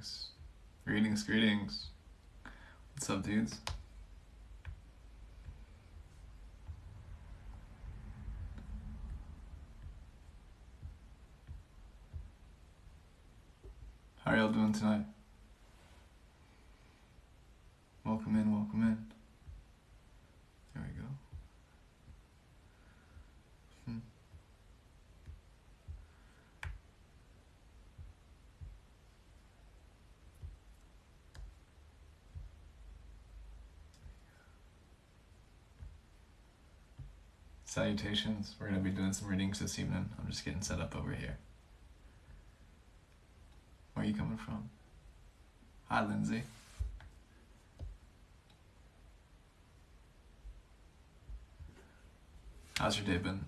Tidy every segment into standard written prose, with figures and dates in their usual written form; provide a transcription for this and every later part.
Greetings. Greetings, greetings. What's up, dudes? How are y'all doing tonight? Welcome in, welcome in. There we go. Salutations. We're going to be doing some readings this evening. I'm just getting set up over here. Where are you coming from? Hi, Lindsay. How's your day been?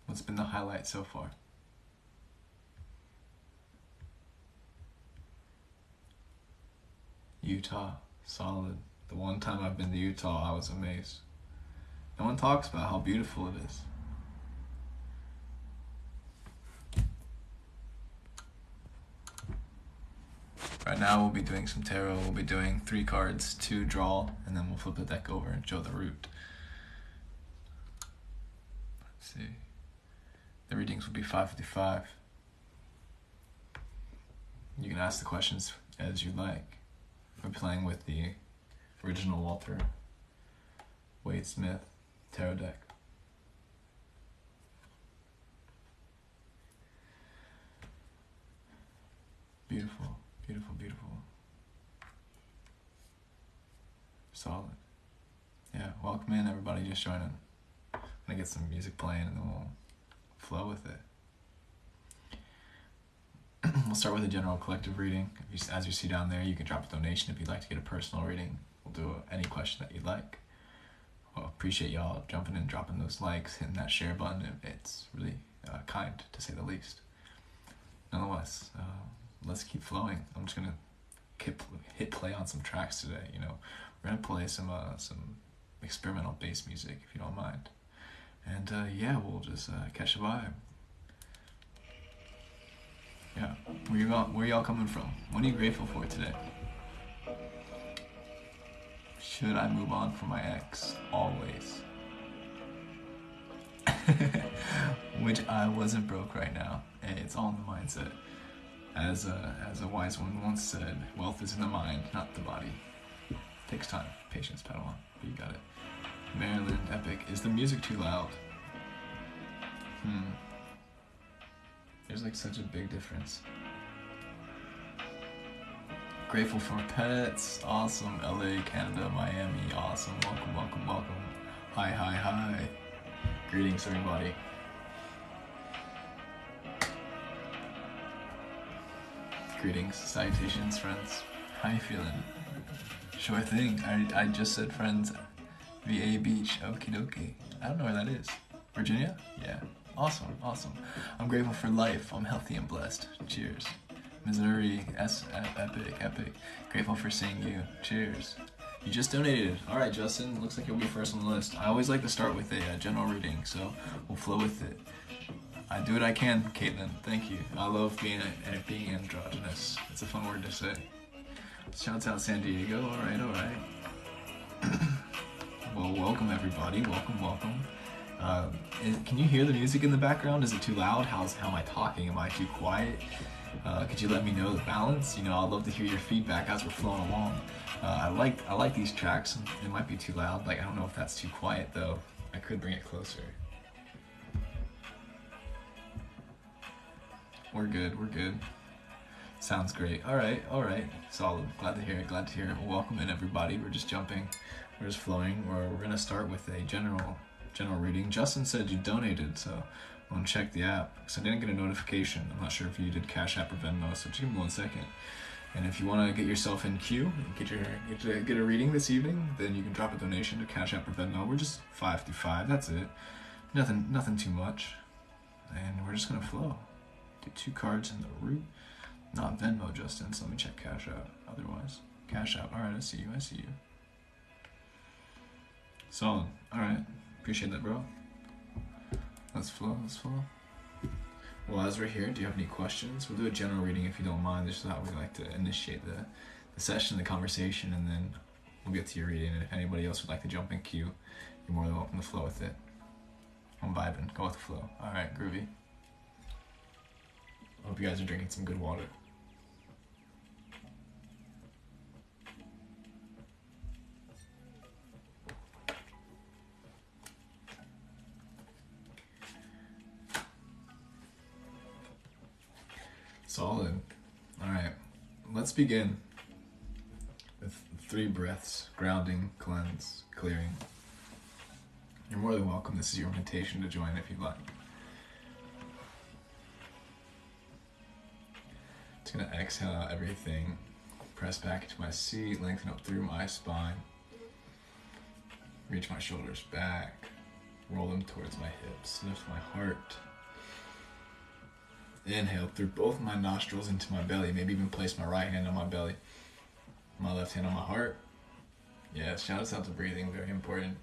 What's been the highlight so far? Utah, solid. The one time I've been to Utah, I was amazed. No one talks about how beautiful it is. Right now we'll be doing some tarot. We'll be doing 3 cards, 2 draw, and then we'll flip the deck over and show the root. Let's see. The readings will be 555. You can ask the questions as you like. We're playing with the original Walter Wade Smith tarot deck. Beautiful, beautiful, beautiful. Solid. Yeah, welcome in everybody just joining. I'm gonna get some music playing and then we'll flow with it. We'll start with a general collective reading. As you see down there, you can drop a donation if you'd like to get a personal reading. We'll do any question that you'd like. Well, appreciate y'all jumping in, dropping those likes, hitting that share button. It's really kind, to say the least. Nonetheless, let's keep flowing. I'm just gonna hit play on some tracks today. You know, we're gonna play some experimental bass music if you don't mind. And yeah, we'll just catch a vibe. Yeah, where y'all coming from? What are you grateful for today? Should I move on from my ex? Always. Which I wasn't broke right now. And it's all in the mindset. As a wise one once said, wealth is in the mind, not the body. Takes time, patience, Padawan. But you got it. Maryland, epic. Is the music too loud? There's like such a big difference. Grateful for pets. Awesome. LA, Canada, Miami. Awesome. Welcome, welcome, welcome. Hi, hi, hi. Greetings, everybody. Greetings, salutations, friends. How you feeling? Sure thing. I just said friends. VA Beach. Okie dokie. I don't know where that is. Virginia? Yeah. Awesome, awesome. I'm grateful for life. I'm healthy and blessed. Cheers. Missouri, epic, epic. Grateful for seeing you. Cheers. You just donated. All right, Justin. Looks like you'll be first on the list. I always like to start with a general reading, so we'll flow with it. I do what I can, Caitlin. Thank you. I love being androgynous. It's a fun word to say. Shouts out San Diego. All right, all right. Well, welcome everybody. Welcome, welcome. Can you hear the music in the background? Is it too loud? How am I talking? Am I too quiet? Could you let me know the balance? You know, I'd love to hear your feedback as we're flowing along. I like these tracks. It might be too loud. Like, I don't know if that's too quiet though. I could bring it closer. We're good, we're good. Sounds great. All right, solid. Glad to hear it, glad to hear it. Welcome in everybody. We're just jumping, we're just flowing. We're gonna start with a general reading. Justin said you donated, so I'm gonna check the app because I didn't get a notification. I'm not sure if you did Cash App or Venmo, so just give me 1 second. And if you want to get yourself in queue and get a reading this evening, then you can drop a donation to Cash App or Venmo. We're just 5 through 5. That's it. Nothing too much. And we're just gonna flow. Get 2 cards in the root. Not Venmo, Justin. So let me check Cash App. Otherwise, Cash App. All right, I see you. Solid. All right. Appreciate that, bro. Let's flow. Well, as we're here, do you have any questions? We'll do a general reading if you don't mind. This is how we like to initiate the session, the conversation, and then we'll get to your reading. And if anybody else would like to jump in queue, you're more than welcome to flow with it. I'm vibing. Go with the flow. All right, groovy. Hope you guys are drinking some good water. Solid. All right, let's begin with 3 breaths: grounding, cleanse, clearing. You're more than welcome. This is your invitation to join if you'd like. Just gonna exhale out everything. Press back into my seat, lengthen up through my spine. Reach my shoulders back, roll them towards my hips, lift my heart. Inhale through both my nostrils into my belly. Maybe even place my right hand on my belly, my left hand on my heart. Yeah, shout us out to breathing, very important.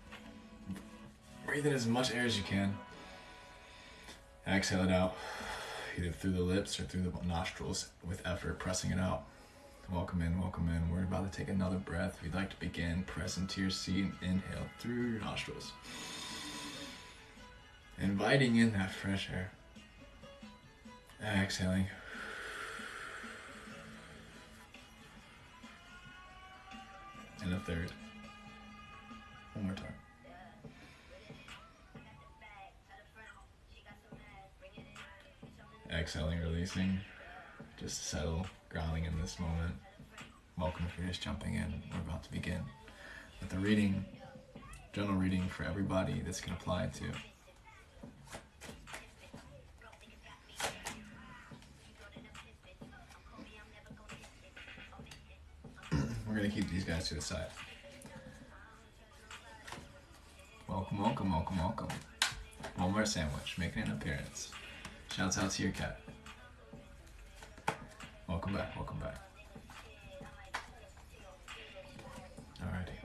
Breathe in as much air as you can. Exhale it out, either through the lips or through the nostrils with effort, pressing it out. Welcome in, welcome in. We're about to take another breath. If you'd like to begin, press into your seat, inhale through your nostrils. Inviting in that fresh air. Exhaling. And a third. One more time. Exhaling, releasing. Just settle, grounding in this moment. Welcome if you're just jumping in. We're about to begin with the reading, general reading for everybody this can apply to. We're going to keep these guys to the side. Welcome, welcome, welcome, welcome. One more sandwich, making an appearance. Shouts out to your cat. Welcome back, welcome back. Alrighty.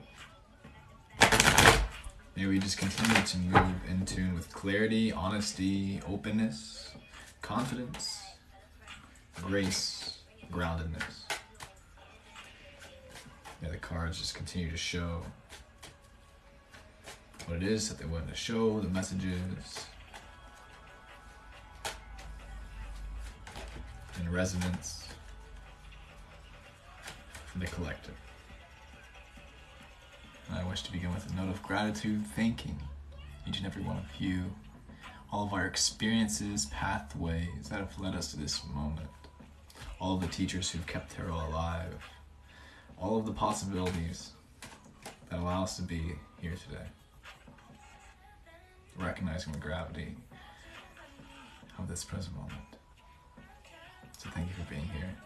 May we just continue to move in tune with clarity, honesty, openness, confidence, grace, groundedness. May the cards just continue to show what it is that they want to show, the messages, and resonance for the collective. And I wish to begin with a note of gratitude, thanking each and every one of you, all of our experiences, pathways that have led us to this moment, all of the teachers who've kept tarot alive, all of the possibilities that allow us to be here today. Recognizing the gravity of this present moment. So thank you for being here.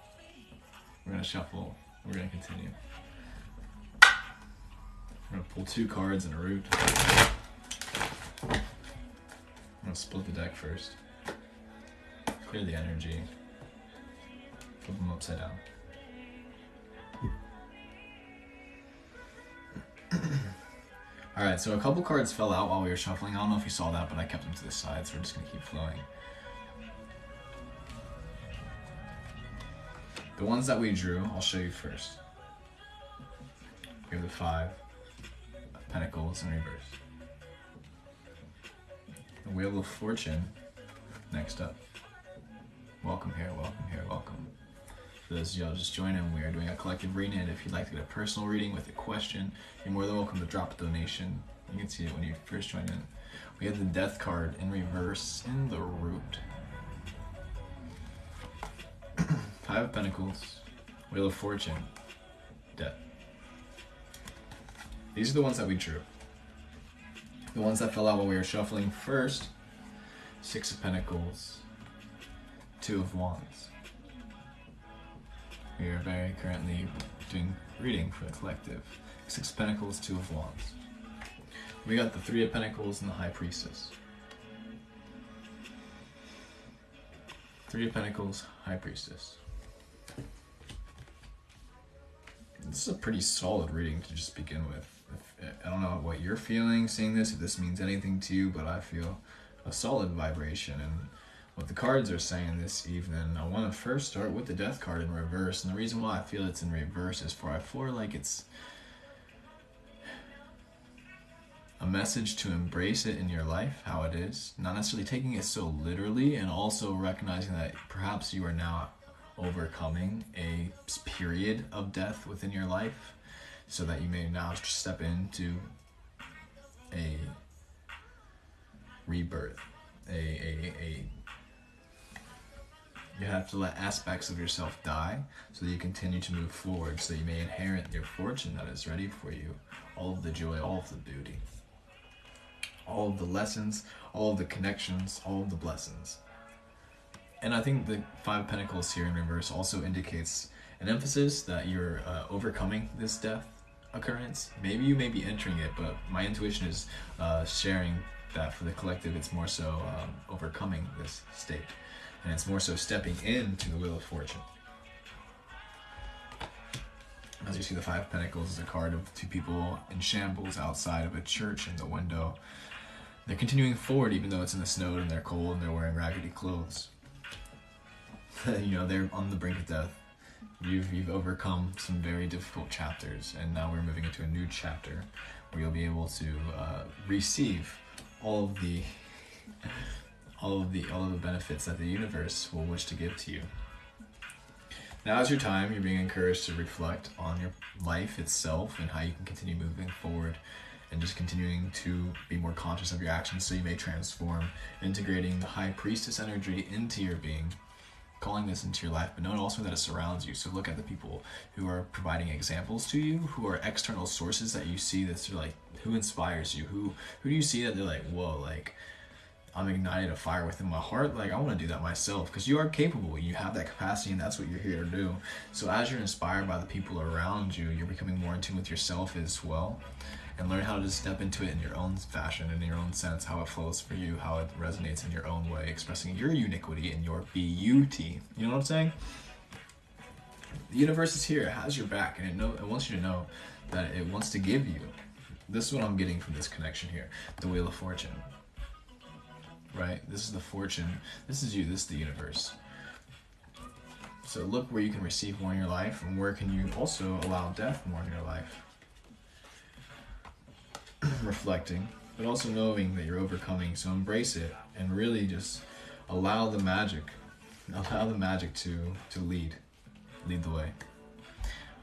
We're going to shuffle. We're going to continue. We're going to pull 2 cards in a root. I'm going to split the deck first. Clear the energy. Flip them upside down. Alright, so a couple cards fell out while we were shuffling. I don't know if you saw that, but I kept them to the side, so we're just going to keep flowing. The ones that we drew, I'll show you first. We have the 5 of Pentacles in reverse. The Wheel of Fortune, next up. Welcome here, welcome here, welcome. For those of y'all just joining, we are doing a collective reading, and if you'd like to get a personal reading with a question, you're more than welcome to drop a donation. You can see it when you first join in. We have the Death card in reverse in the root. 5 of Pentacles, Wheel of Fortune, Death. These are the ones that we drew. The ones that fell out while we were shuffling first, 6 of Pentacles, 2 of Wands. We are very currently doing reading for the collective. 6 of Pentacles, 2 of Wands. We got the 3 of Pentacles and the High Priestess. 3 of Pentacles, High Priestess. This is a pretty solid reading to just begin with. I don't know what you're feeling seeing this, if this means anything to you, but I feel a solid vibration and what the cards are saying this evening. I want to first start with the Death card in reverse, and the reason why I feel it's in reverse is I feel like it's a message to embrace it in your life, how it is, not necessarily taking it so literally, and also recognizing that perhaps you are now overcoming a period of death within your life, so that you may now step into a rebirth, you have to let aspects of yourself die so that you continue to move forward, so that you may inherit your fortune that is ready for you, all of the joy, all of the beauty, all of the lessons, all of the connections, all of the blessings. And I think the Five of Pentacles here in reverse also indicates an emphasis that you're overcoming this death occurrence. Maybe you may be entering it, but my intuition is sharing that for the collective, it's more so overcoming this state. And it's more so stepping into the Wheel of Fortune. As you see, the Five of Pentacles is a card of two people in shambles outside of a church in the window. They're continuing forward even though it's in the snow and they're cold and they're wearing raggedy clothes. You know, they're on the brink of death. You've overcome some very difficult chapters, and now we're moving into a new chapter where you'll be able to receive all of the benefits that the universe will wish to give to you. Now is your time. You're being encouraged to reflect on your life itself and how you can continue moving forward, and just continuing to be more conscious of your actions so you may transform, integrating the High Priestess energy into your being, calling this into your life, but know also that it surrounds you. So look at the people who are providing examples to you, who are external sources that you see that's like, who inspires you, who do you see that they're like, whoa, like, I'm ignited a fire within my heart, like I want to do that myself, because you are capable, you have that capacity, and that's what you're here to do. So as you're inspired by the people around you, you're becoming more in tune with yourself as well, and learn how to just step into it in your own fashion, in your own sense, how it flows for you, how it resonates in your own way, expressing your uniquity and your beauty. You know what I'm saying? The universe is here, it has your back, and it wants you to know that it wants to give you. This is what I'm getting from this connection here, the Wheel of Fortune. Right? This is the fortune. This is you. This is the universe. So look where you can receive more in your life, and where can you also allow death more in your life. Reflecting, but also knowing that you're overcoming. So embrace it and really just allow the magic to lead the way.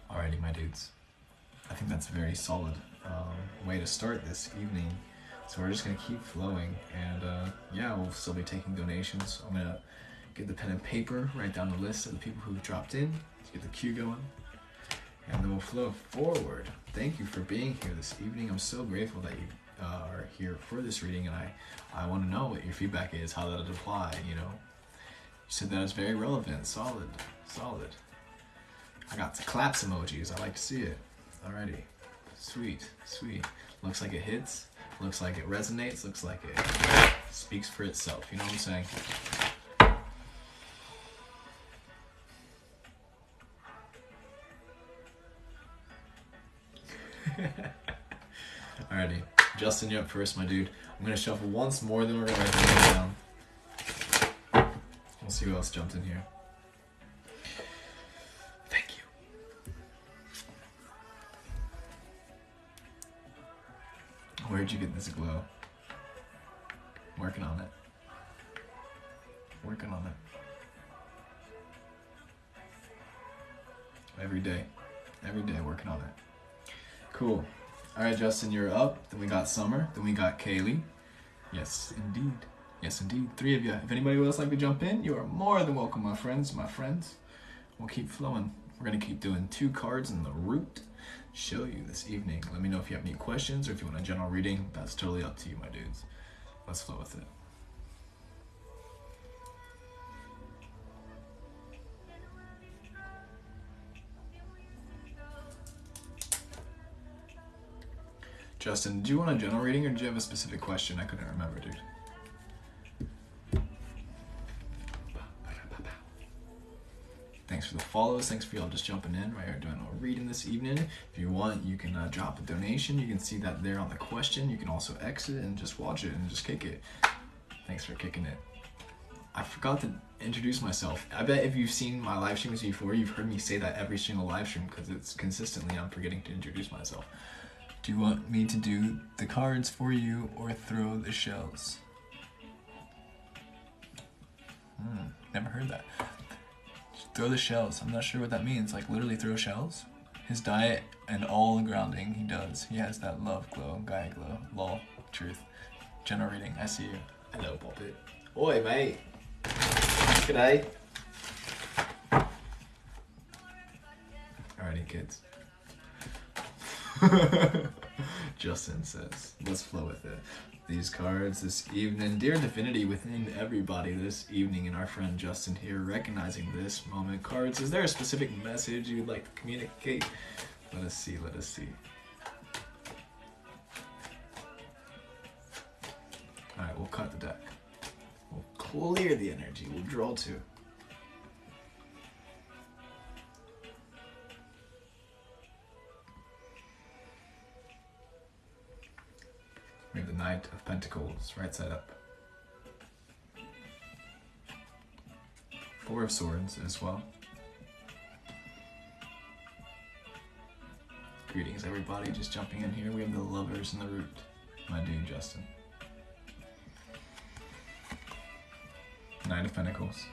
Alrighty, my dudes. I think that's a very solid way to start this evening. So we're just going to keep flowing, and yeah, we'll still be taking donations. I'm going to get the pen and paper, write down the list of the people who've dropped in, get the queue going, and then we'll flow forward. Thank you for being here this evening. I'm so grateful that you are here for this reading, and I want to know what your feedback is, how that would apply, you know. You said that it's very relevant, solid. I got the claps emojis, I like to see it. Alrighty, sweet. Looks like it hits. Looks like it resonates, looks like it speaks for itself, you know what I'm saying? Alrighty, Justin, you're up first, my dude. I'm gonna shuffle once more, then we're gonna write the name down. We'll see who else jumped in here. Thank you. Where'd you get this glow? Working on it. Every day working on it. Cool. Alright, Justin, you're up. Then we got Summer. Then we got Kaylee. Yes, indeed. 3 of you. If anybody else like to jump in, you are more than welcome, my friends. We'll keep flowing. We're going to keep doing 2 cards in the root show you this evening. Let me know if you have any questions or if you want a general reading. That's totally up to you, my dudes. Let's flow with it. Justin, do you want a general reading or do you have a specific question? I couldn't remember, dude. Thanks for the follows. Thanks for y'all just jumping in right here doing a reading this evening. If you want, you can drop a donation. You can see that there on the question. You can also exit and just watch it and just kick it. Thanks for kicking it. I forgot to introduce myself. I bet if you've seen my live streams before, you've heard me say that every single live stream because it's consistently I'm forgetting to introduce myself. Do you want me to do the cards for you or throw the shells? Never heard that. Throw the shells. I'm not sure what that means. Like literally throw shells? His diet and all the grounding he does. He has that love glow, Gaia glow, lol, truth. General reading, I see you. Hello, Puppet. Oi, mate. G'day. Alrighty, kids. Justin says, let's flow with it. These cards this evening, dear divinity within everybody this evening, and our friend Justin here recognizing this moment. Cards, is there a specific message you'd like to communicate? Let us see, let us see. Alright, we'll cut the deck. We'll clear the energy, we'll draw two. We have the Knight of Pentacles, right side up. Four of Swords as well. Greetings everybody, just jumping in here. We have the Lovers in the root. My dude, Justin. Knight of Pentacles.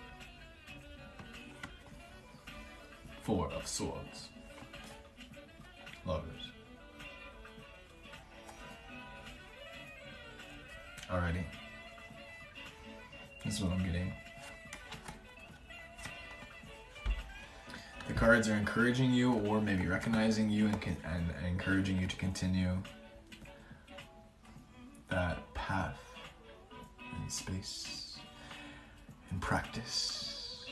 Four of Swords. Lovers. Alrighty. This is what I'm getting. The cards are encouraging you, or maybe recognizing you and encouraging you to continue that path in space, in practice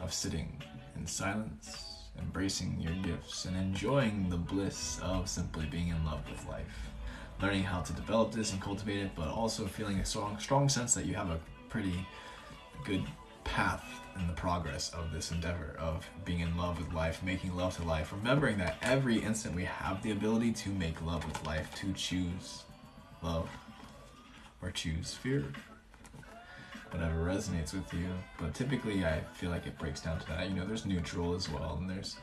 of sitting in silence, embracing your gifts, and enjoying the bliss of simply being in love with life. Learning how to develop this and cultivate it, but also feeling a strong sense that you have a pretty good path in the progress of this endeavor of being in love with life, making love to life, remembering that every instant we have the ability to make love with life, to choose love or choose fear, whatever resonates with you. But typically I feel like it breaks down to that. You know, there's neutral as well, and there's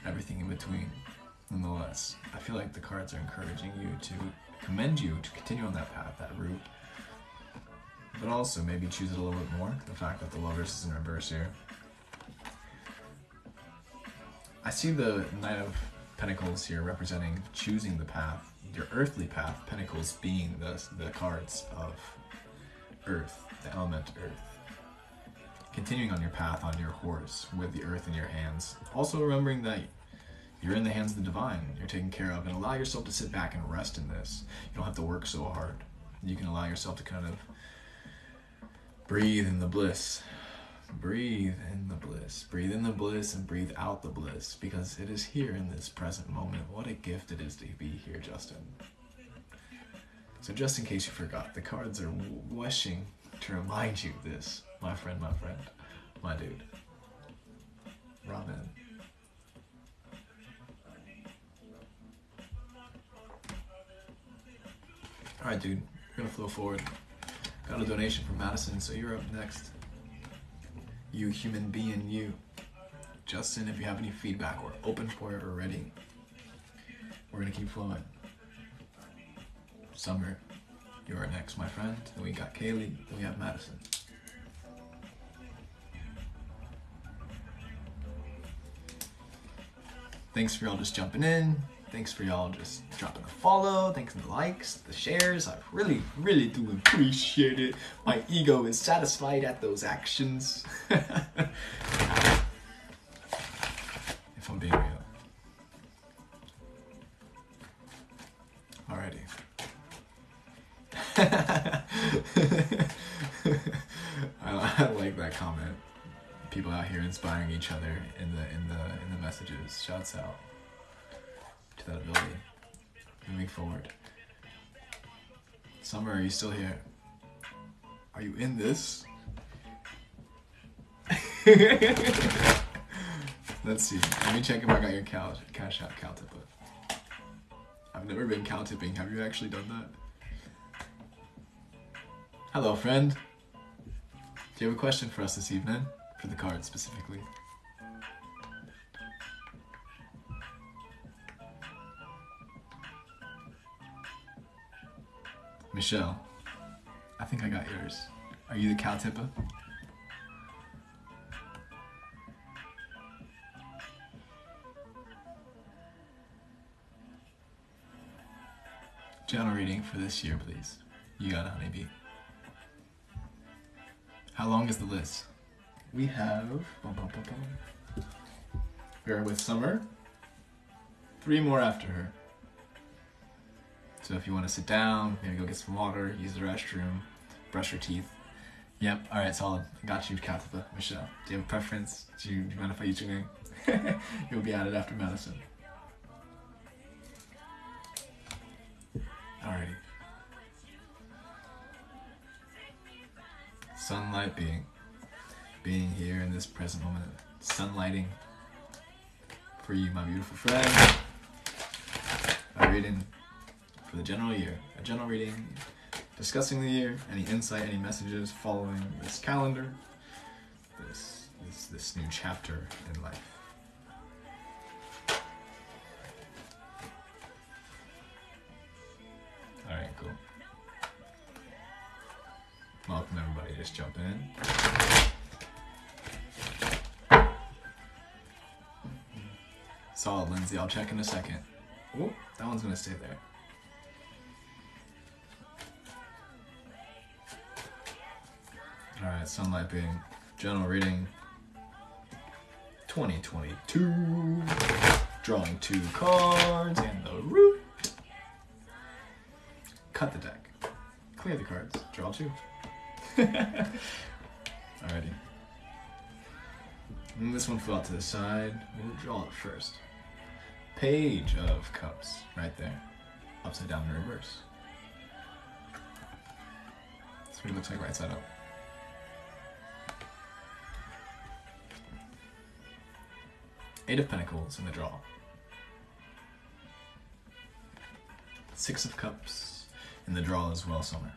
everything in between. Nonetheless, I feel like the cards are encouraging you to commend you to continue on that path, that route, but also maybe choose it a little bit more. The fact that the Lovers is in reverse here. I see the Knight of Pentacles here representing choosing the path, your earthly path, Pentacles being the cards of Earth, the element Earth. Continuing on your path on your horse with the earth in your hands. Also remembering that you're in the hands of the divine, you're taken care of, and allow yourself to sit back and rest in this. You don't have to work so hard. You can allow yourself to kind of breathe in the bliss. Breathe in the bliss. Breathe in the bliss and breathe out the bliss, because it is here in this present moment. What a gift it is to be here, Justin. So just in case you forgot, the cards are wishing to remind you this, my friend, my dude. Ramen. Alright, dude, we're gonna flow forward. Got a donation from Madison, so you're up next. You human being, you. Justin, if you have any feedback, we're open for it, we're ready. We're gonna keep flowing. Summer, you're next, my friend. Then we got Kaylee, then we have Madison. Thanks for y'all just jumping in. Thanks for y'all just dropping the follow. Thanks for the likes, the shares. I really, really do appreciate it. My ego is satisfied at those actions. If I'm being real. Alrighty. I like that comment. People out here inspiring each other in the messages. Shouts out to that ability. Moving forward. Summer, are you still here? Are you in this? Let's see. Let me check if I got your cash out cow tip. I've never been cow tipping. Have you actually done that? Hello, friend. Do you have a question for us this evening? For the card specifically. Michelle, I think I got yours. Are you the cow tipper? General reading for this year, please. You got it, honeybee. How long is the list? We have... We are with Summer. 3 more after her. So if you want to sit down, maybe go get some water, use the restroom, brush your teeth. Yep, alright, solid. I got you, Katha. Michelle, do you have a preference? Do you mind if I use your name? You'll be at it after Madison. Alrighty. Sunlight being here in this present moment. Sunlighting for you, my beautiful friend. A reading for the general year. A general reading discussing the year, any insight, any messages following this calendar, this new chapter in life. Alright, cool. Welcome everybody, just jump in. Solid, Lindsay, I'll check in a second. Oh, that one's gonna stay there. Alright, sunlight being general reading 2022. Drawing 2 cards and the root. Cut the deck. Clear the cards. Draw 2. Alrighty. And this one fell out to the side. We'll draw it first. Page of Cups. Right there. Upside down in reverse. That's what it looks like right side up. Eight of Pentacles in the draw. 6 of Cups in the draw as well, Summer.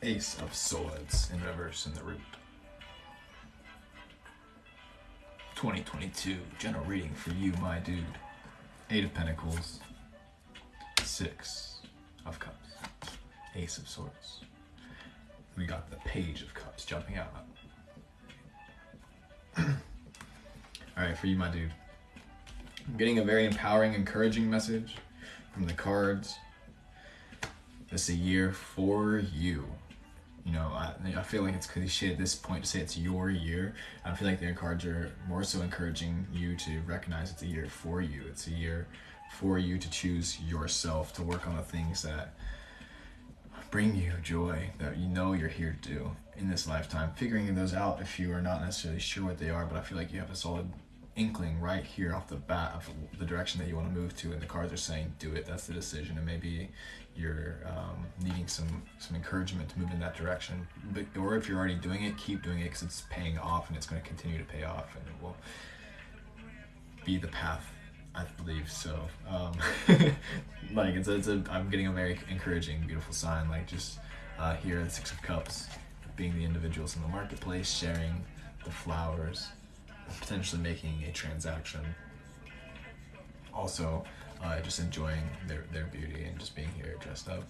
Ace of Swords in reverse in the root. 2022 general reading for you, my dude. 8 of Pentacles. 6 of Cups. Ace of Swords. We got the Page of Cups jumping out. Alright, for you, my dude. I'm getting a very empowering, encouraging message from the cards. This is a year for you. You know, I feel like it's cliche at this point to say it's your year. I feel like the cards are more so encouraging you to recognize it's a year for you. It's a year for you to choose yourself, to work on the things that bring you joy, that you know you're here to do in this lifetime. Figuring those out if you are not necessarily sure what they are, but I feel like you have a solid inkling right here off the bat of the direction that you want to move to, and the cards are saying do it. That's the decision, and maybe you're needing some encouragement to move in that direction. But, or if you're already doing it, keep doing it, because it's paying off and it's going to continue to pay off, and it will be the path, I believe. So like I'm getting a very encouraging, beautiful sign, like just here the 6 of Cups, being the individuals in the marketplace, sharing the flowers, potentially making a transaction, also just enjoying their beauty and just being here dressed up.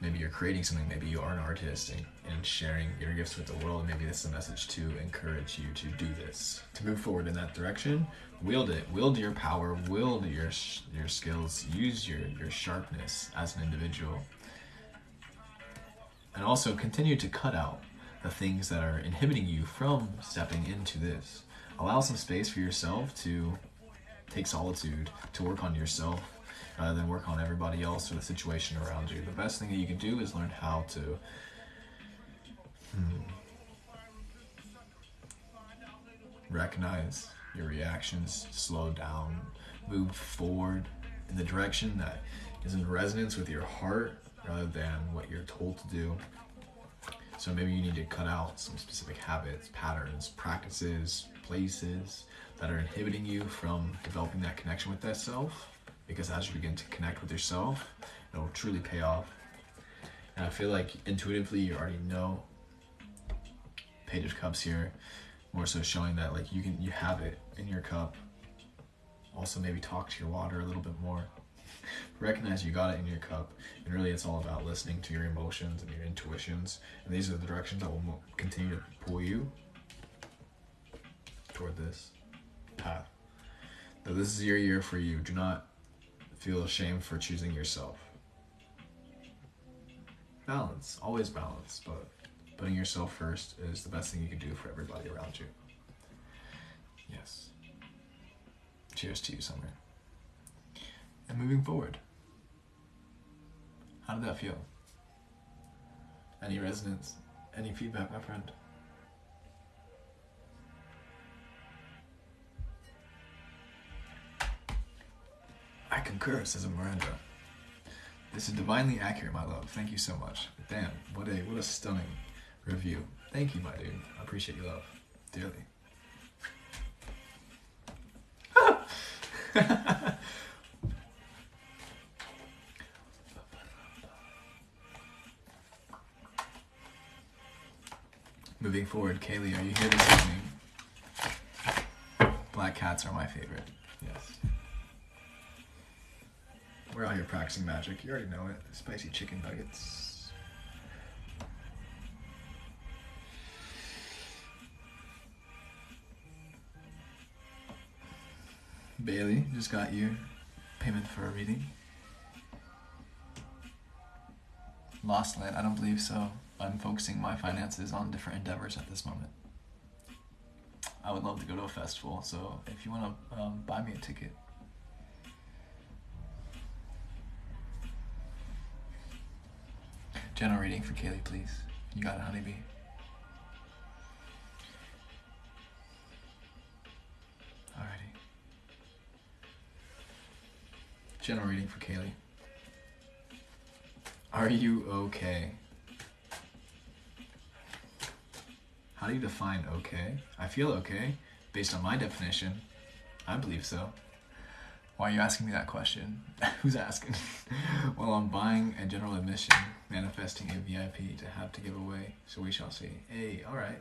Maybe you're creating something, maybe you are an artist and sharing your gifts with the world. Maybe this is a message to encourage you to do this, to move forward in that direction. Wield it, wield your power, wield your skills, use your sharpness as an individual, and also continue to cut out the things that are inhibiting you from stepping into this. Allow some space for yourself to take solitude, to work on yourself rather than work on everybody else or the situation around you. The best thing that you can do is learn how to recognize your reactions, slow down, move forward in the direction that is in resonance with your heart rather than what you're told to do. So maybe you need to cut out some specific habits, patterns, practices, places that are inhibiting you from developing that connection with that self, because as you begin to connect with yourself, it will truly pay off. And I feel like intuitively you already know. Page of Cups here, more so showing that like you have it in your cup. Also maybe talk to your water a little bit more. Recognize you got it in your cup, and really it's all about listening to your emotions and your intuitions, and these are the directions that will continue to pull you toward this path. So this is your year for you. Do not feel ashamed for choosing yourself. Balance, always balance, but putting yourself first is the best thing you can do for everybody around you. Yes. Cheers to you, Summer. And moving forward, how did that feel? Any resonance? Any feedback, my friend? I concur, says Miranda. This is divinely accurate, my love. Thank you so much. Damn, what a stunning review. Thank you, my dude. I appreciate your love dearly. Moving forward, Kaylee, are you here this evening? Black cats are my favorite. Yes. We're out here practicing magic. You already know it. Spicy chicken nuggets. Bailey, just got your payment for a reading. Lost Land, I don't believe so. I'm focusing my finances on different endeavors at this moment. I would love to go to a festival, so if you want to buy me a ticket. General reading for Kaylee, please. You got it, honeybee. Alrighty. General reading for Kaylee. Are you okay? How do you define okay? I feel okay. Based on my definition, I believe so. Why are you asking me that question? Who's asking? Well, I'm buying a general admission, manifesting a VIP to have to give away, so we shall see. Hey, alright.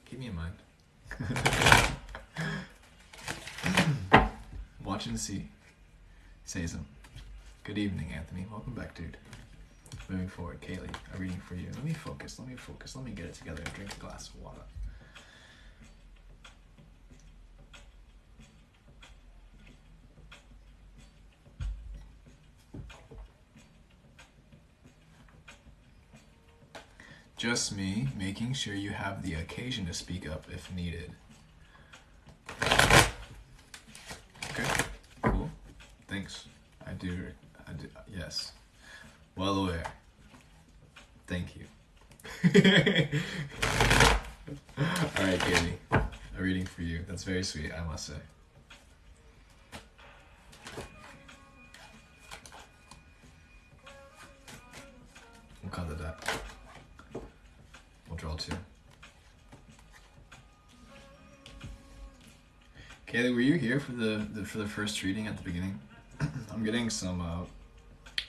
Keep me in mind. Watch and see. Says him. Good evening, Anthony. Welcome back, dude. Moving forward, Kaylee, a reading for you. Let me focus. Let me get it together and drink a glass of water. Just me, making sure you have the occasion to speak up if needed. Okay, cool. Thanks. I do, yes. Well aware. Thank you. Alright, Kaylee. A reading for you. That's very sweet, I must say. We'll cut the deck. We'll draw two. Kaylee, were you here for the first reading at the beginning? I'm getting some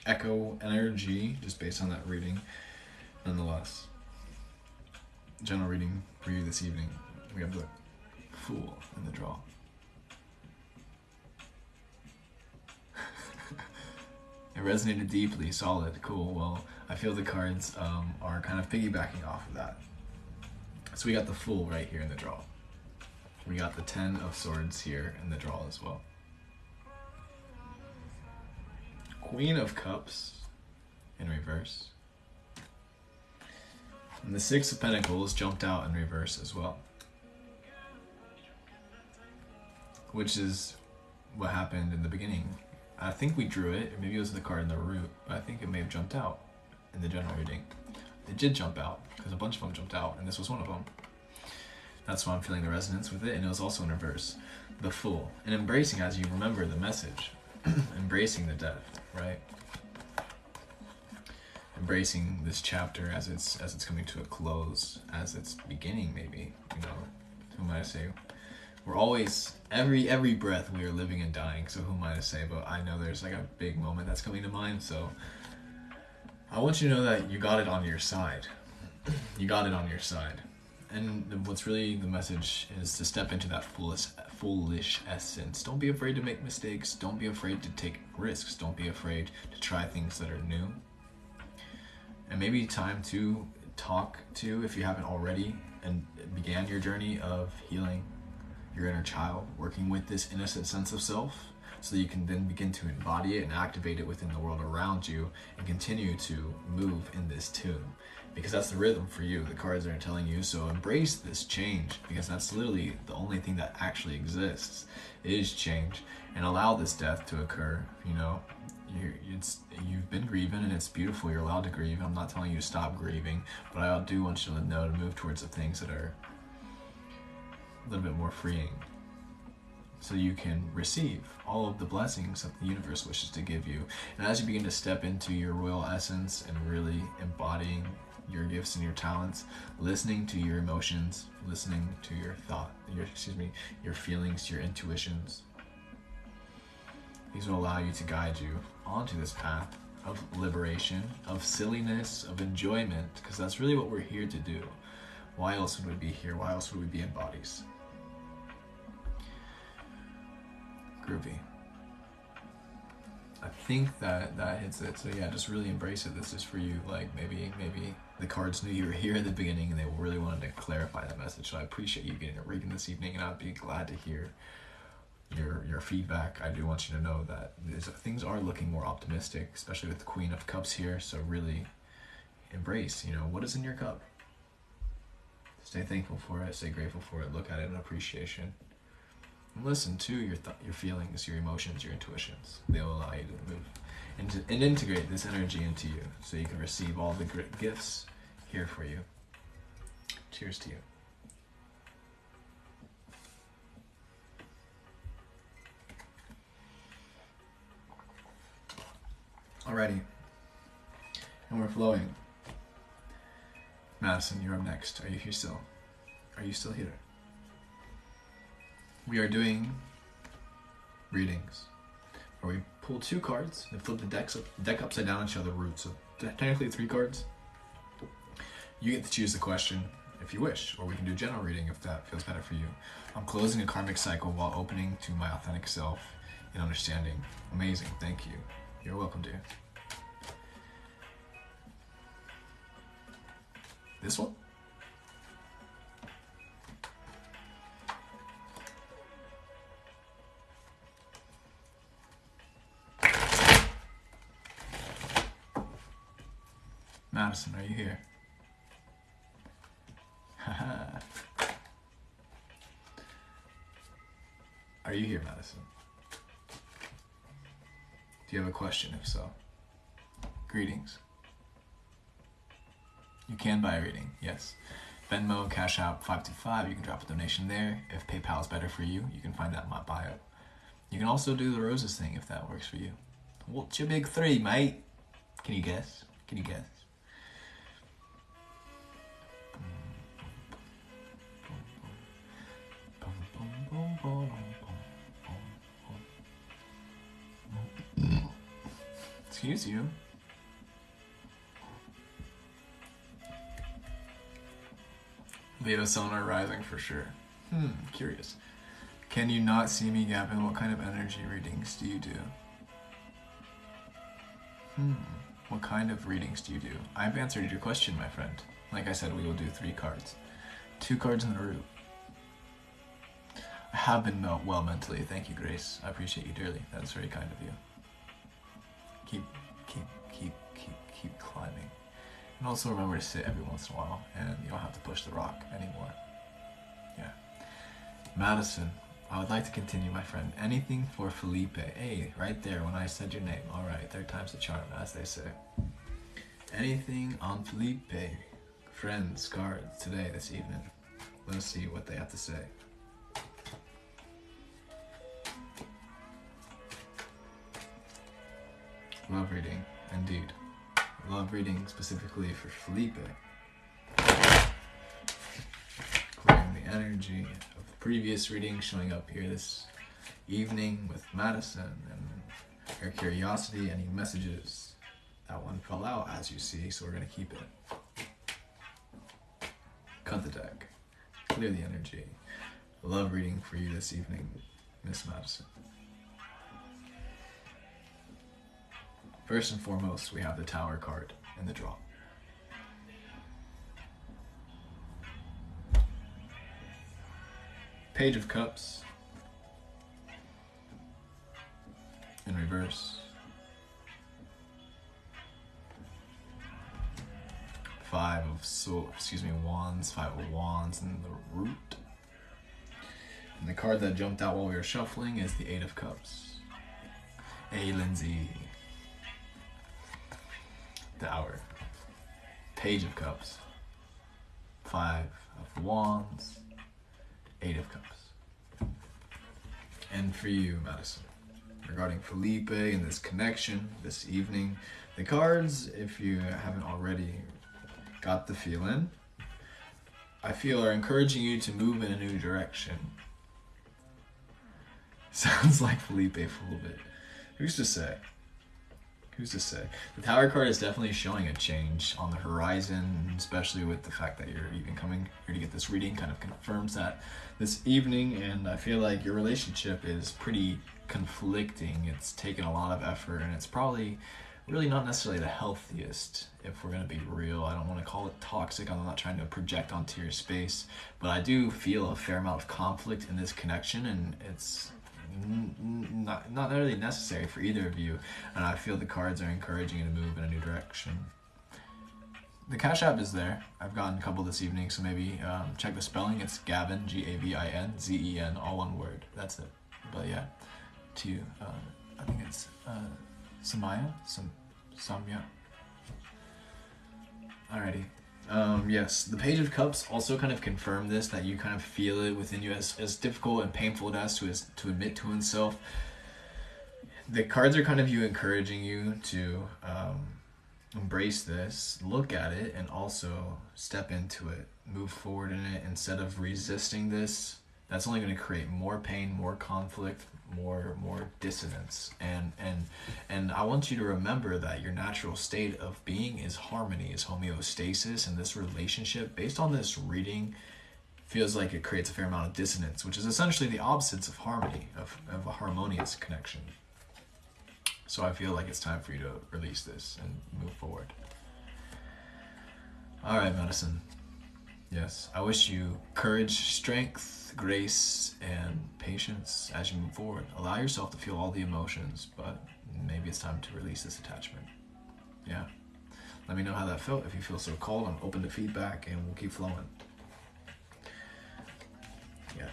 echo energy just based on that reading. Nonetheless, general reading for you this evening. We have the Fool in the draw. It resonated deeply, solid, cool. Well, I feel the cards are kind of piggybacking off of that. So we got the Fool right here in the draw. We got the 10 of Swords here in the draw as well. Queen of Cups in reverse. And the 6 of Pentacles jumped out in reverse as well. Which is what happened in the beginning. I think we drew it, or maybe it was the card in the root, but I think it may have jumped out in the general reading. It did jump out, because a bunch of them jumped out, and this was one of them. That's why I'm feeling the resonance with it, and it was also in reverse. The Fool. And embracing, as you remember the message, embracing the death, right? Embracing this chapter as it's coming to a close, as it's beginning, maybe, you know, who might I say? We're always, every breath we are living and dying, so who am I to say? But I know there's like a big moment that's coming to mind, so I want you to know that you got it on your side. You got it on your side. And what's really the message is to step into that foolish essence. Don't be afraid to make mistakes. Don't be afraid to take risks. Don't be afraid to try things that are new. And maybe time to talk to, if you haven't already, and began your journey of healing your inner child, working with this innocent sense of self, so that you can then begin to embody it and activate it within the world around you and continue to move in this tune. Because that's the rhythm for you. The cards are telling you, so embrace this change, because that's literally the only thing that actually exists is change. And allow this death to occur. You know, you've been grieving, and it's beautiful. You're allowed to grieve. I'm not telling you to stop grieving, but I do want you to know to move towards the things that are a little bit more freeing, so you can receive all of the blessings that the universe wishes to give you. And as you begin to step into your royal essence and really embodying your gifts and your talents, listening to your emotions, listening to your your feelings, your intuitions, these will allow you to guide you onto this path of liberation, of silliness, of enjoyment, because that's really what we're here to do. Why else would we be here? Why else would we be in bodies? Groovy. I think that hits it. So yeah, just really embrace it. This is for you. Like maybe the cards knew you were here at the beginning and they really wanted to clarify that message. So I appreciate you getting a reading this evening, and I'd be glad to hear your feedback. I do want you to know that things are looking more optimistic, especially with the Queen of Cups here. So really embrace, what is in your cup. Stay thankful for it. Stay grateful for it. Look at it in appreciation. And listen to your feelings, your emotions, your intuitions. They'll allow you to move and integrate this energy into you, so you can receive all the great gifts here for you. Cheers to you. Alrighty. And we're flowing. Madison, you're up next. Are you here still? Are you still here? We are doing readings where we pull 2 cards and flip the deck upside down and show the roots. So technically 3 cards. You get to choose the question if you wish, or we can do general reading if that feels better for you. I'm closing a karmic cycle while opening to my authentic self and understanding. Amazing, thank you. You're welcome, dear. This one? Madison, are you here? Haha. Are you here, Madison? Do you have a question? If so, greetings. You can buy a reading, yes. Venmo, Cash App, 525. You can drop a donation there. If PayPal is better for you, you can find that in my bio. You can also do the roses thing if that works for you. What's your big 3, mate? Can you guess? Can you guess? Excuse you. Leo Sonar Rising for sure. Curious. Can you not see me, Gavin? What kind of energy readings do you do? What kind of readings do you do? I've answered your question, my friend. Like I said, we will do 3 cards. 2 cards in a root. I have been well mentally. Thank you, Grace. I appreciate you dearly. That is very kind of you. Keep climbing. And also remember to sit every once in a while, and you don't have to push the rock anymore. Yeah. Madison, I would like to continue, my friend. Anything for Felipe. Hey, right there when I said your name. All right, 3rd time's the charm, as they say. Anything on Felipe. Friends, cards, today, this evening. Let's see what they have to say. Love reading, indeed. Love reading specifically for Felipe. Clearing the energy of the previous reading, showing up here this evening with Madison and her curiosity, any messages That one fell out, as you see, so we're going to keep it. Cut the deck. Clear the energy. Love reading for you this evening, Miss Madison. First and foremost, we have the Tower card in the draw. Page of Cups in reverse. Wands, Five of Wands in the root. And the card that jumped out while we were shuffling is the Eight of Cups. Hey, Lindsay. The Hour. Page of Cups. Five of Wands. Eight of Cups. And for you, Madison, regarding Felipe and this connection this evening, the cards, if you haven't already got the feeling, I feel are encouraging you to move in a new direction. Sounds like Felipe a little bit. Who's to say? Who's to say? The Tower card is definitely showing a change on the horizon, especially with the fact that you're even coming here to get this reading kind of confirms that this evening, and I feel like your relationship is pretty conflicting. It's taken a lot of effort, and it's probably really not necessarily the healthiest, if we're going to be real. I don't want to call it toxic. I'm not trying to project onto your space, but I do feel a fair amount of conflict in this connection, and it's not really necessary for either of you, and I feel the cards are encouraging you to move in a new direction. The Cash App is there. I've gotten a couple this evening, so maybe check the spelling. It's Gavin, Gavin, Zen, all one word. That's it. But yeah, to I think it's Samaya, Samya. Alrighty. Yes, the Page of Cups also kind of confirmed this, that you kind of feel it within you, as difficult and painful it is to admit to oneself. The cards are kind of encouraging you to embrace this, look at it, and also step into it, move forward in it instead of resisting this. That's only going to create more pain, more conflict, more dissonance, and I want you to remember that your natural state of being is harmony, is homeostasis, and this relationship, based on this reading, feels like it creates a fair amount of dissonance, which is essentially the opposites of harmony, of a harmonious connection. So I feel like it's time for you to release this and move forward. All right, Madison. Yes, I wish you courage, strength, grace, and patience as you move forward. Allow yourself to feel all the emotions, but maybe it's time to release this attachment. Yeah. Let me know how that felt. If you feel so called, I'm open to feedback, and we'll keep flowing. Yeah.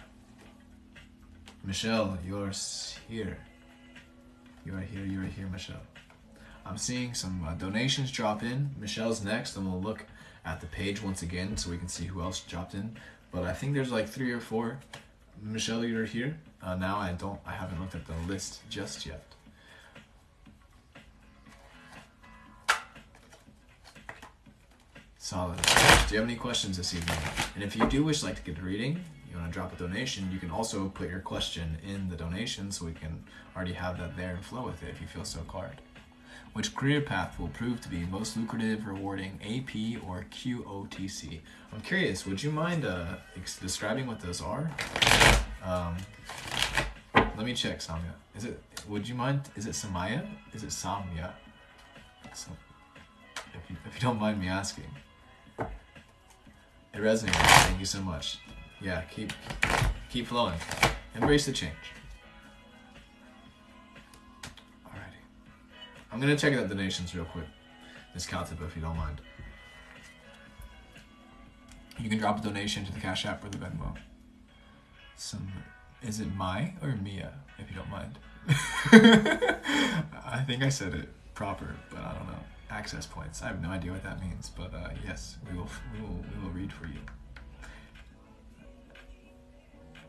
Michelle, you're here. You are here, Michelle. I'm seeing some donations drop in. Michelle's next, and we'll look at the page once again so we can see who else dropped in. But I think there's like 3 or 4. Michelle, you're here. Now I haven't looked at the list just yet. Solid. Do you have any questions this evening? And if you do wish to get a reading, you want to drop a donation, you can also put your question in the donation so we can already have that there and flow with it if you feel so called. Which career path will prove to be most lucrative, rewarding, AP or QOTC? I'm curious, would you mind describing what those are? Let me check, Samya. Would you mind, is it Samaya? Is it Samya? So, if you don't mind me asking. It resonates, thank you so much. Yeah, keep flowing. Embrace the change. Alrighty. I'm gonna check out the donations real quick. Discount it, but if you don't mind. You can drop a donation to the Cash App or the Venmo. Is it Mai or Mia, if you don't mind? I think I said it proper, but I don't know. Access points. I have no idea what that means, but yes, we will read for you.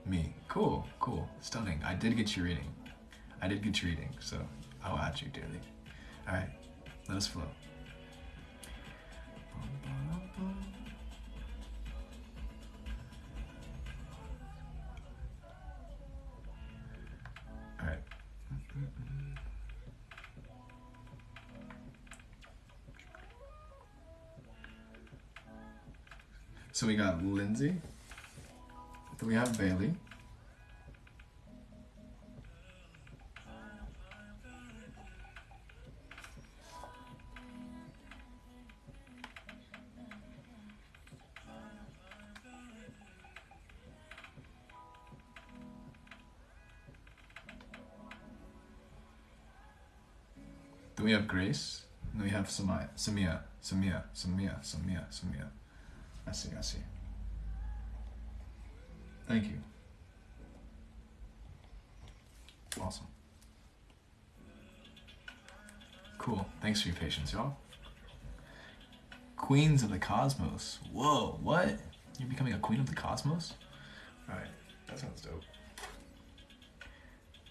Me. Cool. Stunning. I did get you reading, so I'll add you dearly. Alright, let us flow. Alright. So we got Lindsay. Then we have Bailey. Then we have Grace. Then we have Samia. I see. Thank you. Awesome. Cool. Thanks for your patience, y'all. Queens of the Cosmos. Whoa, what? You're becoming a Queen of the Cosmos? Alright, that sounds dope.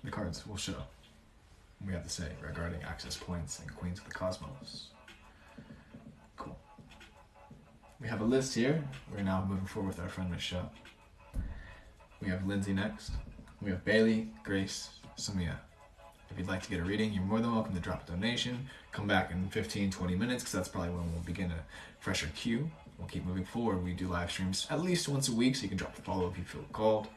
The cards will show what we have to say regarding access points and Queens of the Cosmos. Cool. We have a list here. We're now moving forward with our friend Michelle. We have Lindsay next. We have Bailey, Grace, Samia. If you'd like to get a reading, you're more than welcome to drop a donation. Come back in 15-20 minutes, because that's probably when we'll begin a fresher queue. We'll keep moving forward. We do live streams at least once a week, so you can drop a follow if you feel called.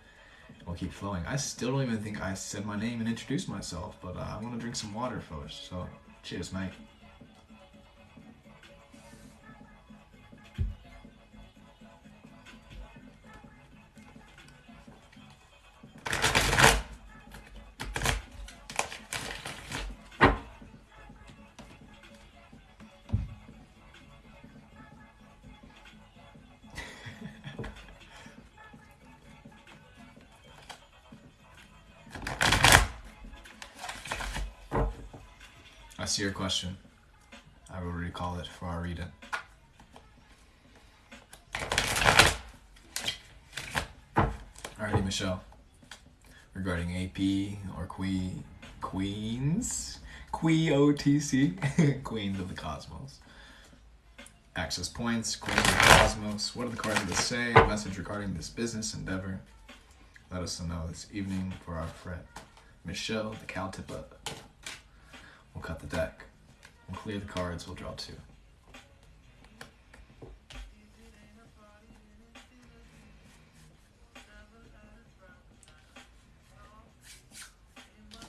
We'll keep flowing. I still don't even think I said my name and introduced myself, but I want to drink some water first. So, cheers, mate. I see your question. I will recall it for our reading. Alrighty, Michelle. Regarding AP or Queens, QUEOTC, Queens of the Cosmos. Access points, Queens of the Cosmos. What are the cards of the say? A message regarding this business endeavor. Let us know this evening for our friend Michelle, the cow tip up. We'll cut the deck. We'll clear the cards. We'll draw two.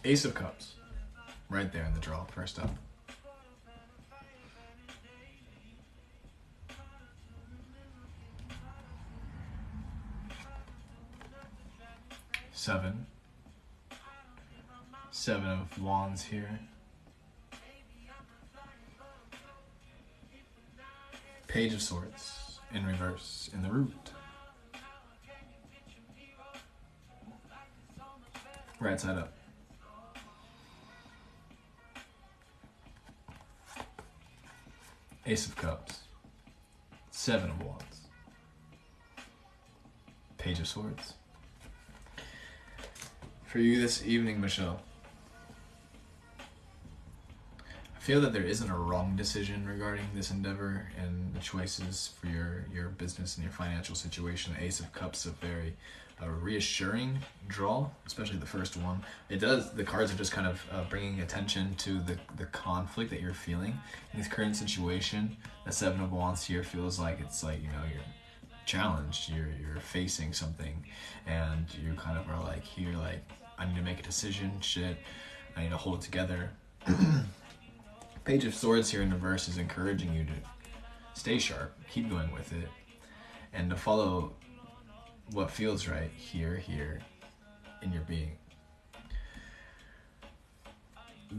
Ace of Cups. Right there in the draw. First up. Seven. Seven of Wands here. Page of Swords in reverse in the root. Right side up. Ace of Cups. Seven of Wands. Page of Swords. For you this evening, Michelle, I feel that there isn't a wrong decision regarding this endeavor and the choices for your business and your financial situation. The Ace of Cups is a very reassuring draw, especially the first one. The cards are just kind of bringing attention to the conflict that you're feeling in this current situation. The Seven of Wands here feels like it's like, you know, you're challenged, you're facing something, and you kind of are like, here, like, I need to make a decision, shit, I need to hold it together. Page of Swords here in reverse is encouraging you to stay sharp, keep going with it, and to follow what feels right here in your being.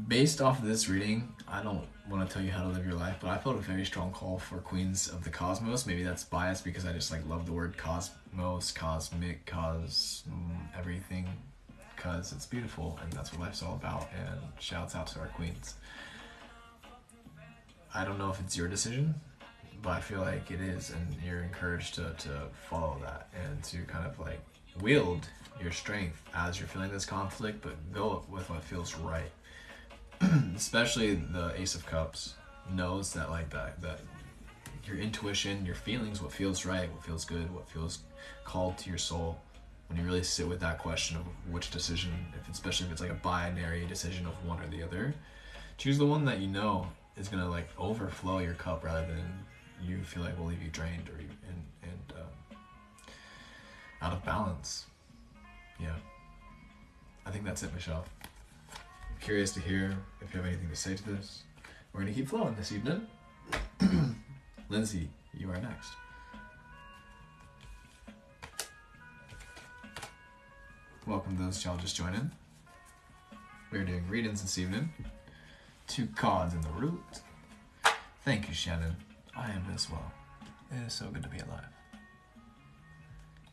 Based off of this reading, I don't want to tell you how to live your life, but I felt a very strong call for Queens of the Cosmos. Maybe that's biased because I just like love the word cosmos, cosmic, everything, because it's beautiful and that's what life's all about. And shouts out to our queens. I don't know if it's your decision, but I feel like it is, and you're encouraged to follow that and to kind of like wield your strength as you're feeling this conflict, but go with what feels right. Especially the Ace of Cups knows that like that your intuition, your feelings, what feels right, what feels good, what feels called to your soul. When you really sit with that question of which decision, especially if it's like a binary decision of one or the other, choose the one that you know is gonna like overflow your cup rather than you feel like will leave you drained or out of balance. Yeah, I think that's it, Michelle. I'm curious to hear if you have anything to say to this. We're gonna keep flowing this evening. Lindsay, you are next. Welcome those y'all just joining. We're doing readings this evening. 2 cards in the root. Thank you, Shannon. I am as well. It is so good to be alive.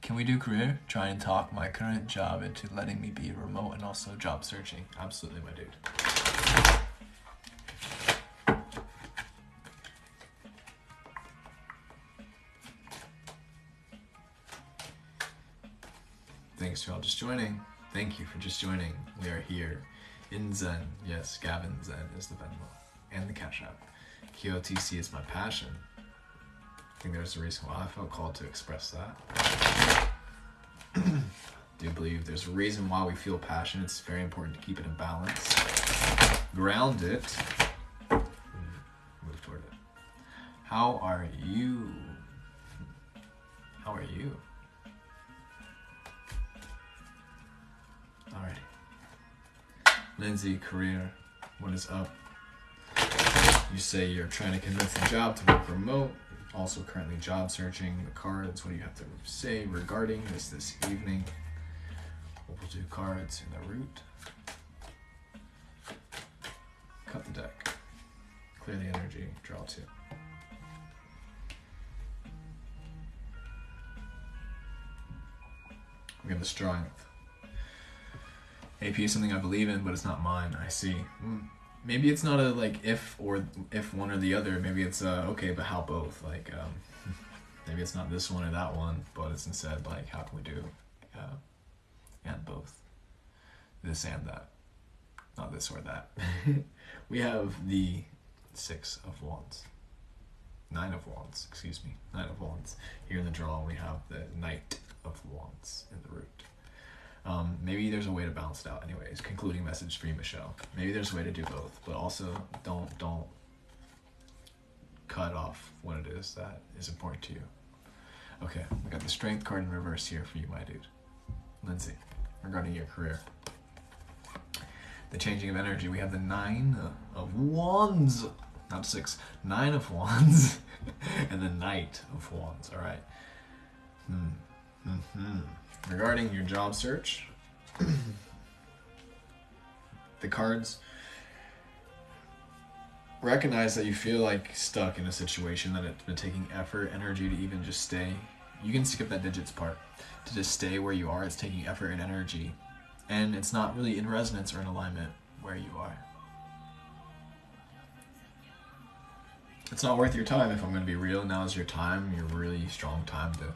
Can we do career? Try and talk my current job into letting me be remote and also job searching. Absolutely, my dude. Thanks for all just joining. Thank you for just joining. We are here in Zen. Yes, Gavin Zen is the Venmo and the Cash App. QOTC is my passion. I think there's a reason why I felt called to express that. Do believe there's a reason why we feel passion. It's very important to keep it in balance. Ground it. Move toward it. How are you? How are you? Alrighty. Lindsay, career. What is up? You say you're trying to convince the job to work remote. Also currently job searching. The cards, what do you have to say regarding this evening? We'll do cards in the root. Cut the deck. Clear the energy. Draw 2. We have the strength. AP is something I believe in, but it's not mine. I see. Maybe it's not a like if one or the other. Maybe it's okay, but how both? Like maybe it's not this one or that one, but it's instead like how can we do and both, this and that, not this or that. We have the 6 of Wands, 9 of Wands, excuse me, 9 of Wands here in the draw. We have the Knight of Wands in the root. Maybe there's a way to balance it out. Anyways, concluding message for you, Michelle. Maybe there's a way to do both, but also don't cut off what it is that is important to you. Okay, we got the Strength card in reverse here for you, my dude. Lindsay, regarding your career. The changing of energy, we have the 9 of Wands, not 6, 9 of Wands, and the Knight of Wands, all right. Regarding your job search, the cards recognize that you feel like stuck in a situation, that it's been taking effort, energy to even just stay. You can skip that digits part. To just stay where you are, it's taking effort and energy. And it's not really in resonance or in alignment where you are. It's not worth your time, if I'm going to be real. Now is your time, your really strong time to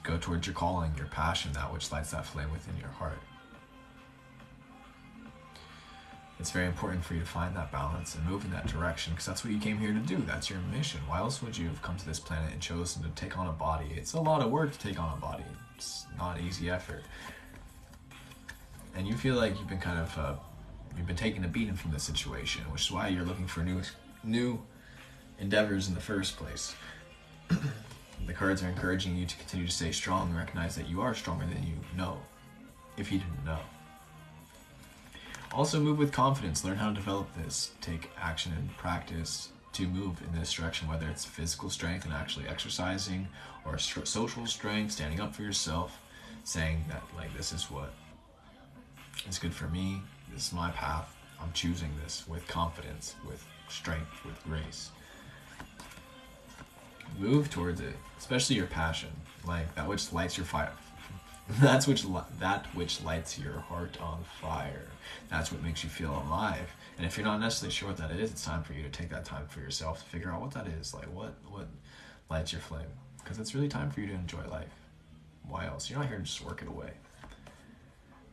go towards your calling, your passion, that which lights that flame within your heart. It's very important for you to find that balance and move in that direction, because that's what you came here to do. That's your mission. Why else would you have come to this planet and chosen to take on a body? It's a lot of work to take on a body. It's not easy effort. And you feel like you've been kind of, you've been taking a beating from this situation, which is why you're looking for new endeavors in the first place. The cards are encouraging you to continue to stay strong and recognize that you are stronger than you know, if you didn't know. Also move with confidence. Learn how to develop this. Take action and practice to move in this direction, whether it's physical strength and actually exercising, or social strength, standing up for yourself, saying that like this is what is good for me, this is my path, I'm choosing this with confidence, with strength, with grace. Move towards it, especially your passion, like that which lights your fire. That which lights your heart on fire. That's what makes you feel alive. And if you're not necessarily sure what that is, it's time for you to take that time for yourself to figure out what that is. Like what lights your flame? Because it's really time for you to enjoy life. Why else? You're not here to just work it away.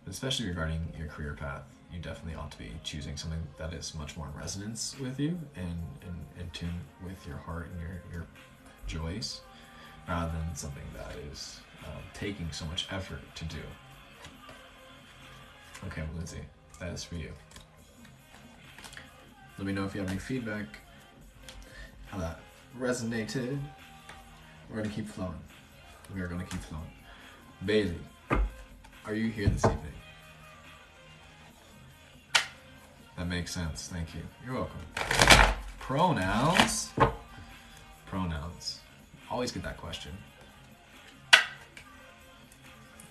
But especially regarding your career path, you definitely ought to be choosing something that is much more in resonance with you and in tune with your heart and your joys, rather than something that is taking so much effort to do. Okay, Lindsay, that is for you. Let me know if you have any feedback. How that resonated. We're gonna keep flowing. We are gonna keep flowing. Bailey, are you here this evening? That makes sense. Thank you. You're welcome. Pronouns. Pronouns. Always get that question.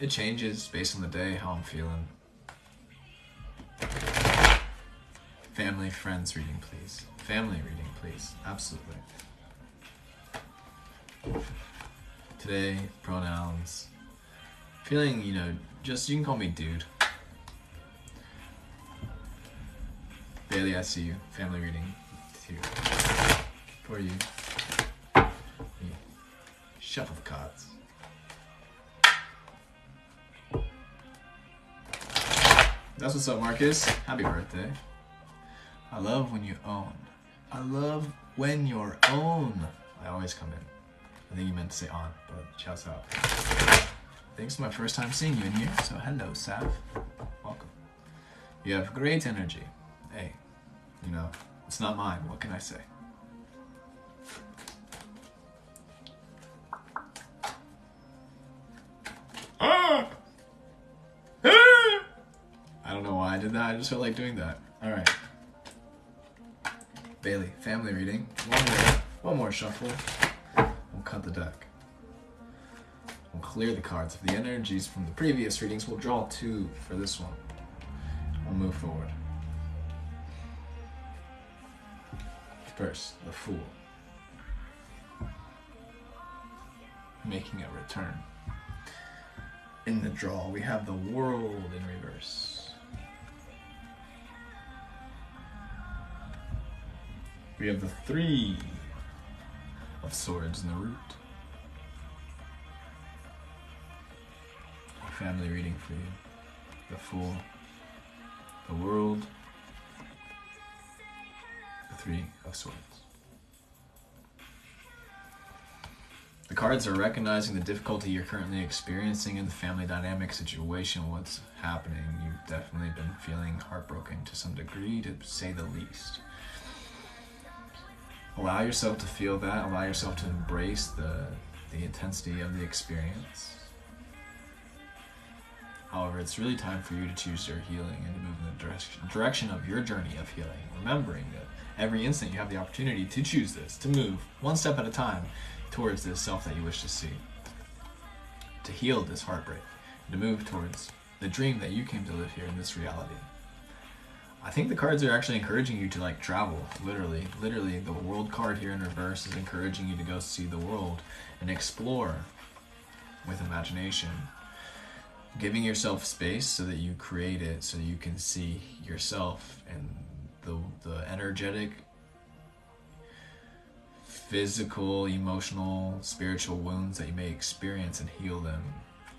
It changes based on the day, how I'm feeling. Family, friends reading, please. Family reading, please. Absolutely. Today, pronouns. Feeling, just, you can call me dude. Bailey, I see you. Family reading. Here. For you. Shuffle the cards. That's what's up, Marcus. Happy birthday. I love when you own. I love when you're own. I always come in. I think you meant to say on, but shouts out. Thanks for my first time seeing you in here. So hello, Sav. Welcome. You have great energy. Hey, it's not mine. What can I say? I don't know why I did that. I just felt like doing that. All right. Bailey, family reading. One more shuffle. We'll cut the deck. We'll clear the cards. If the energies from the previous readings, we'll draw 2 for this one. We'll move forward. First, the Fool. Making a return. In the draw, we have the World in reverse. We have the 3 of Swords in the root. A family reading for you. The Fool, the World, the 3 of Swords. The cards are recognizing the difficulty you're currently experiencing in the family dynamic situation, what's happening. You've definitely been feeling heartbroken to some degree, to say the least. Allow yourself to feel that. Allow yourself to embrace the intensity of the experience. However, it's really time for you to choose your healing and to move in the direction of your journey of healing. Remembering that every instant you have the opportunity to choose this, to move one step at a time towards this self that you wish to see, to heal this heartbreak, and to move towards the dream that you came to live here in this reality. I think the cards are actually encouraging you to travel, literally. Literally, the World card here in reverse is encouraging you to go see the world and explore with imagination, giving yourself space so that you create it, so you can see yourself and the energetic, physical, emotional, spiritual wounds that you may experience and heal them.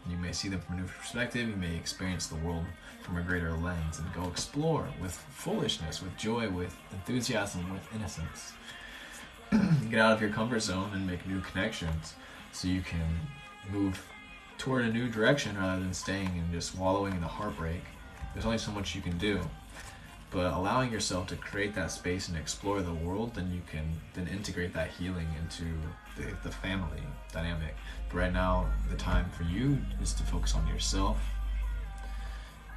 You may see them from a new perspective. You may experience the world from a greater lens and go explore with foolishness, with joy, with enthusiasm, with innocence. Get out of your comfort zone and make new connections so you can move toward a new direction rather than staying and just wallowing in the heartbreak. There's only so much you can do. But allowing yourself to create that space and explore the world, then you can then integrate that healing into the family dynamic. But right now, the time for you is to focus on yourself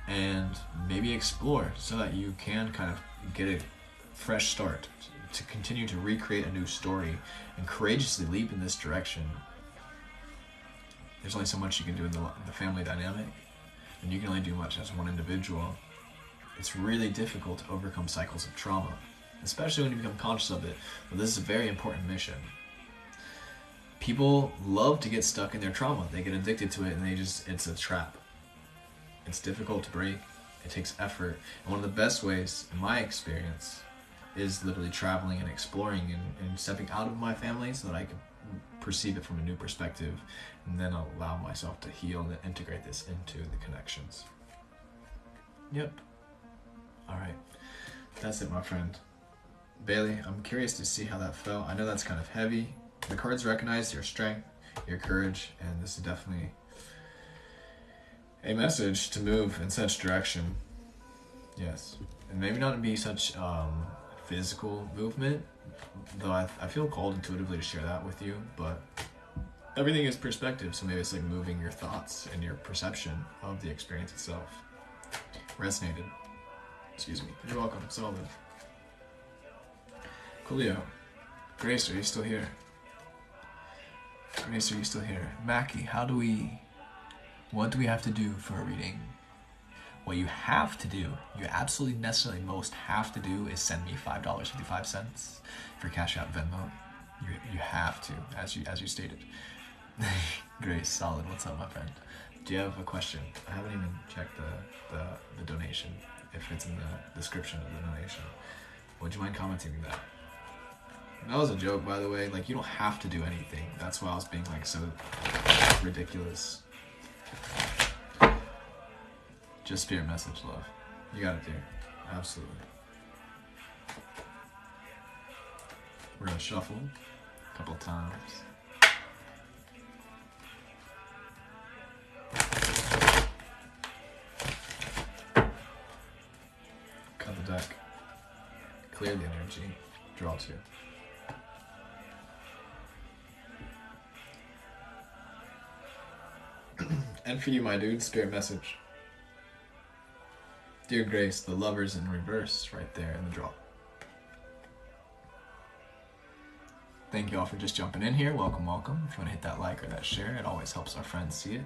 and maybe explore so that you can kind of get a fresh start, to continue to recreate a new story and courageously leap in this direction. There's only so much you can do in the family dynamic, and you can only do much as one individual. It's really difficult to overcome cycles of trauma, especially when you become conscious of it. But this is a very important mission. People love to get stuck in their trauma. They get addicted to it and it's a trap. It's difficult to break. It takes effort. And one of the best ways, in my experience, is literally traveling and exploring and stepping out of my family so that I can perceive it from a new perspective and then allow myself to heal and integrate this into the connections. Yep. All right, that's it, my friend. Bailey, I'm curious to see how that felt. I know that's kind of heavy. The cards recognize your strength, your courage, and this is definitely a message to move in such direction. Yes, and maybe not be such physical movement, though I feel called intuitively to share that with you, but everything is perspective, so maybe it's like moving your thoughts and your perception of the experience itself. Resonated. Excuse me. You're welcome. Solid. Coolio. Grace, are you still here? Grace, are you still here? Mackie, what do we have to do for a reading? What you have to do, you absolutely necessarily most have to do is send me $5.55 for Cash App Venmo. You have to, as you stated. Grace, solid. What's up, my friend? Do you have a question? I haven't even checked the donation, if it's in the description of the donation. Would you mind commenting that? That was a joke, by the way. Like, you don't have to do anything. That's why I was being like so ridiculous. Just spirit message, love. You got it, dear. Absolutely. We're gonna shuffle a couple times. Cut the deck. Clear the energy. Draw two. And for you, my dude, spirit message. Dear Grace, the Lover's in reverse right there in the draw. Thank you all for just jumping in here. Welcome, welcome. If you want to hit that like or that share, it always helps our friends see it.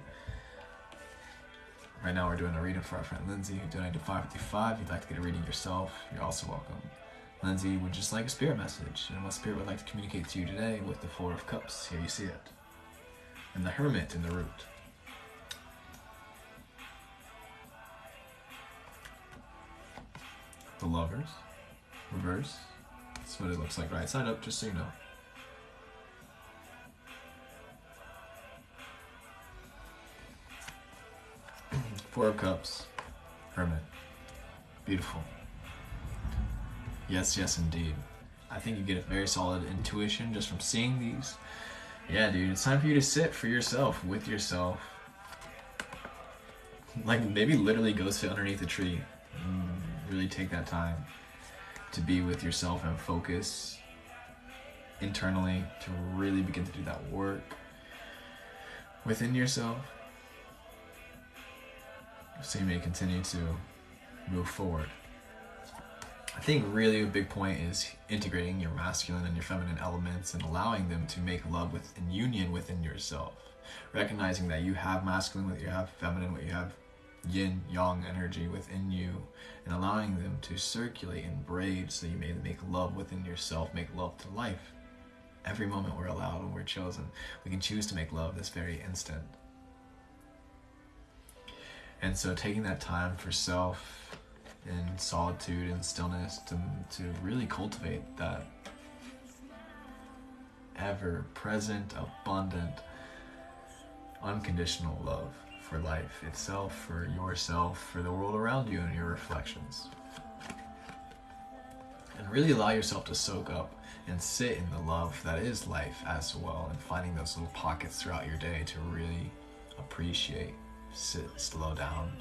Right now we're doing a reading for our friend Lindsay, who donated $5.55. If you'd like to get a reading yourself, you're also welcome. Lindsay would just like a spirit message, and what spirit would like to communicate to you today with the Four of Cups. Here you see it. And the Hermit in the root. The Lovers, reverse. That's what it looks like right side up, just so you know. Four of Cups, Hermit. Beautiful. Yes, yes, indeed. I think you get a very solid intuition just from seeing these. Yeah, dude, it's time for you to sit for yourself, with yourself. Like, maybe literally go sit underneath a tree. Really take that time to be with yourself and focus internally to really begin to do that work within yourself, so you may continue to move forward. I think really a big point is integrating your masculine and your feminine elements and allowing them to make love with in union within yourself, recognizing that you have masculine, what you have feminine, what you have yin yang energy within you, and allowing them to circulate and braid so you may make love within yourself, make love to life. Every moment we're allowed when we're chosen. We can choose to make love this very instant. And so taking that time for self in solitude and stillness to really cultivate that ever-present, abundant, unconditional love for life itself, for yourself, for the world around you and your reflections. And really allow yourself to soak up and sit in the love that is life as well, and finding those little pockets throughout your day to really appreciate, sit, slow down,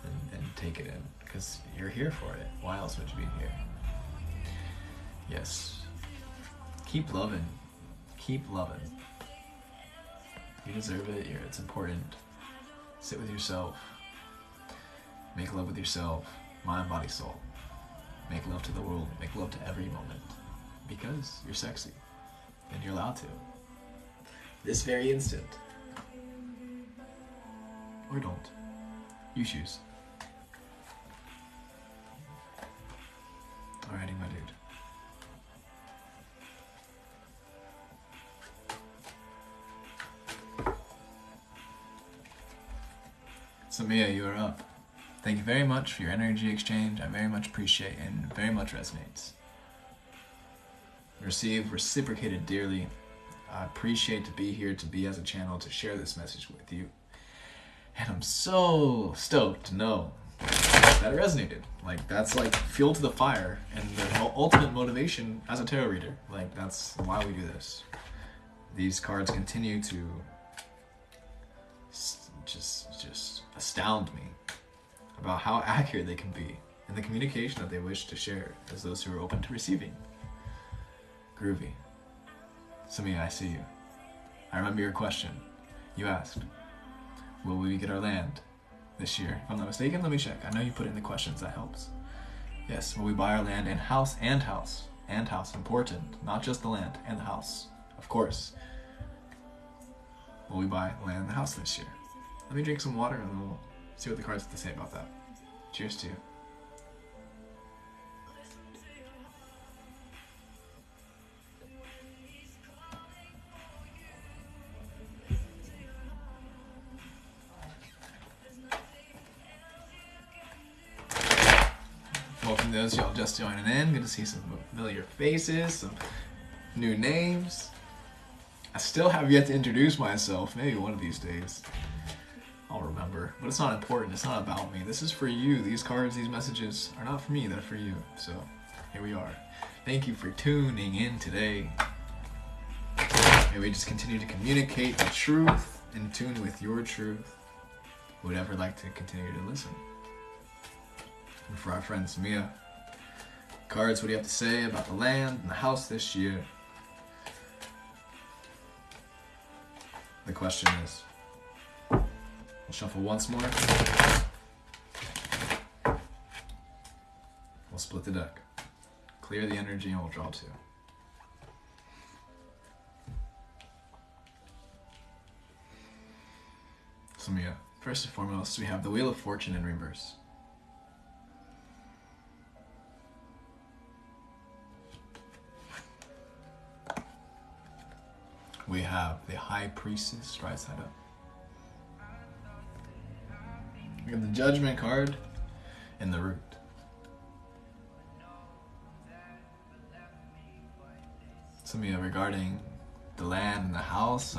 and take it in, because you're here for it. Why else would you be here? Yes. Keep loving. Keep loving. You deserve it. It's important. Sit with yourself. Make love with yourself. Mind, body, soul. Make love to the world. Make love to every moment. Because you're sexy. And you're allowed to. This very instant. Or don't. You choose. Alrighty, my dude. So Mia, you are up. Thank you very much for your energy exchange. I very much appreciate and very much resonates. Received, reciprocated dearly. I appreciate to be here, to be as a channel, to share this message with you. And I'm so stoked to know that it resonated. Like, that's like fuel to the fire and the ultimate motivation as a tarot reader. Like, that's why we do this. These cards continue to just astound me about how accurate they can be and the communication that they wish to share as those who are open to receiving. Groovy. Samia, I see you. I remember your question. You asked, will we get our land this year? If I'm not mistaken, let me check. I know you put in the questions, that helps. Yes, will we buy our land and house? And house. And house, important. Not just the land, and the house. Of course. Will we buy land and the house this year? Let me drink some water and then we'll see what the cards have to say about that. Cheers to you. Welcome to those y'all just joining in. Good to see some familiar faces, some new names. I still have yet to introduce myself. Maybe one of these days I'll remember. But it's not important. It's not about me. This is for you. These cards, these messages are not for me. They're for you. So here we are. Thank you for tuning in today. May we just continue to communicate the truth in tune with your truth. Who would ever like to continue to listen? And for our friend Samia, cards, what do you have to say about the land and the house this year? The question is, we'll shuffle once more. We'll split the deck. Clear the energy and we'll draw two. Samia, first and foremost, we have the Wheel of Fortune in reverse. We have the High Priestess right side up. We have the Judgment card and the Root. Samia, regarding the land and the house,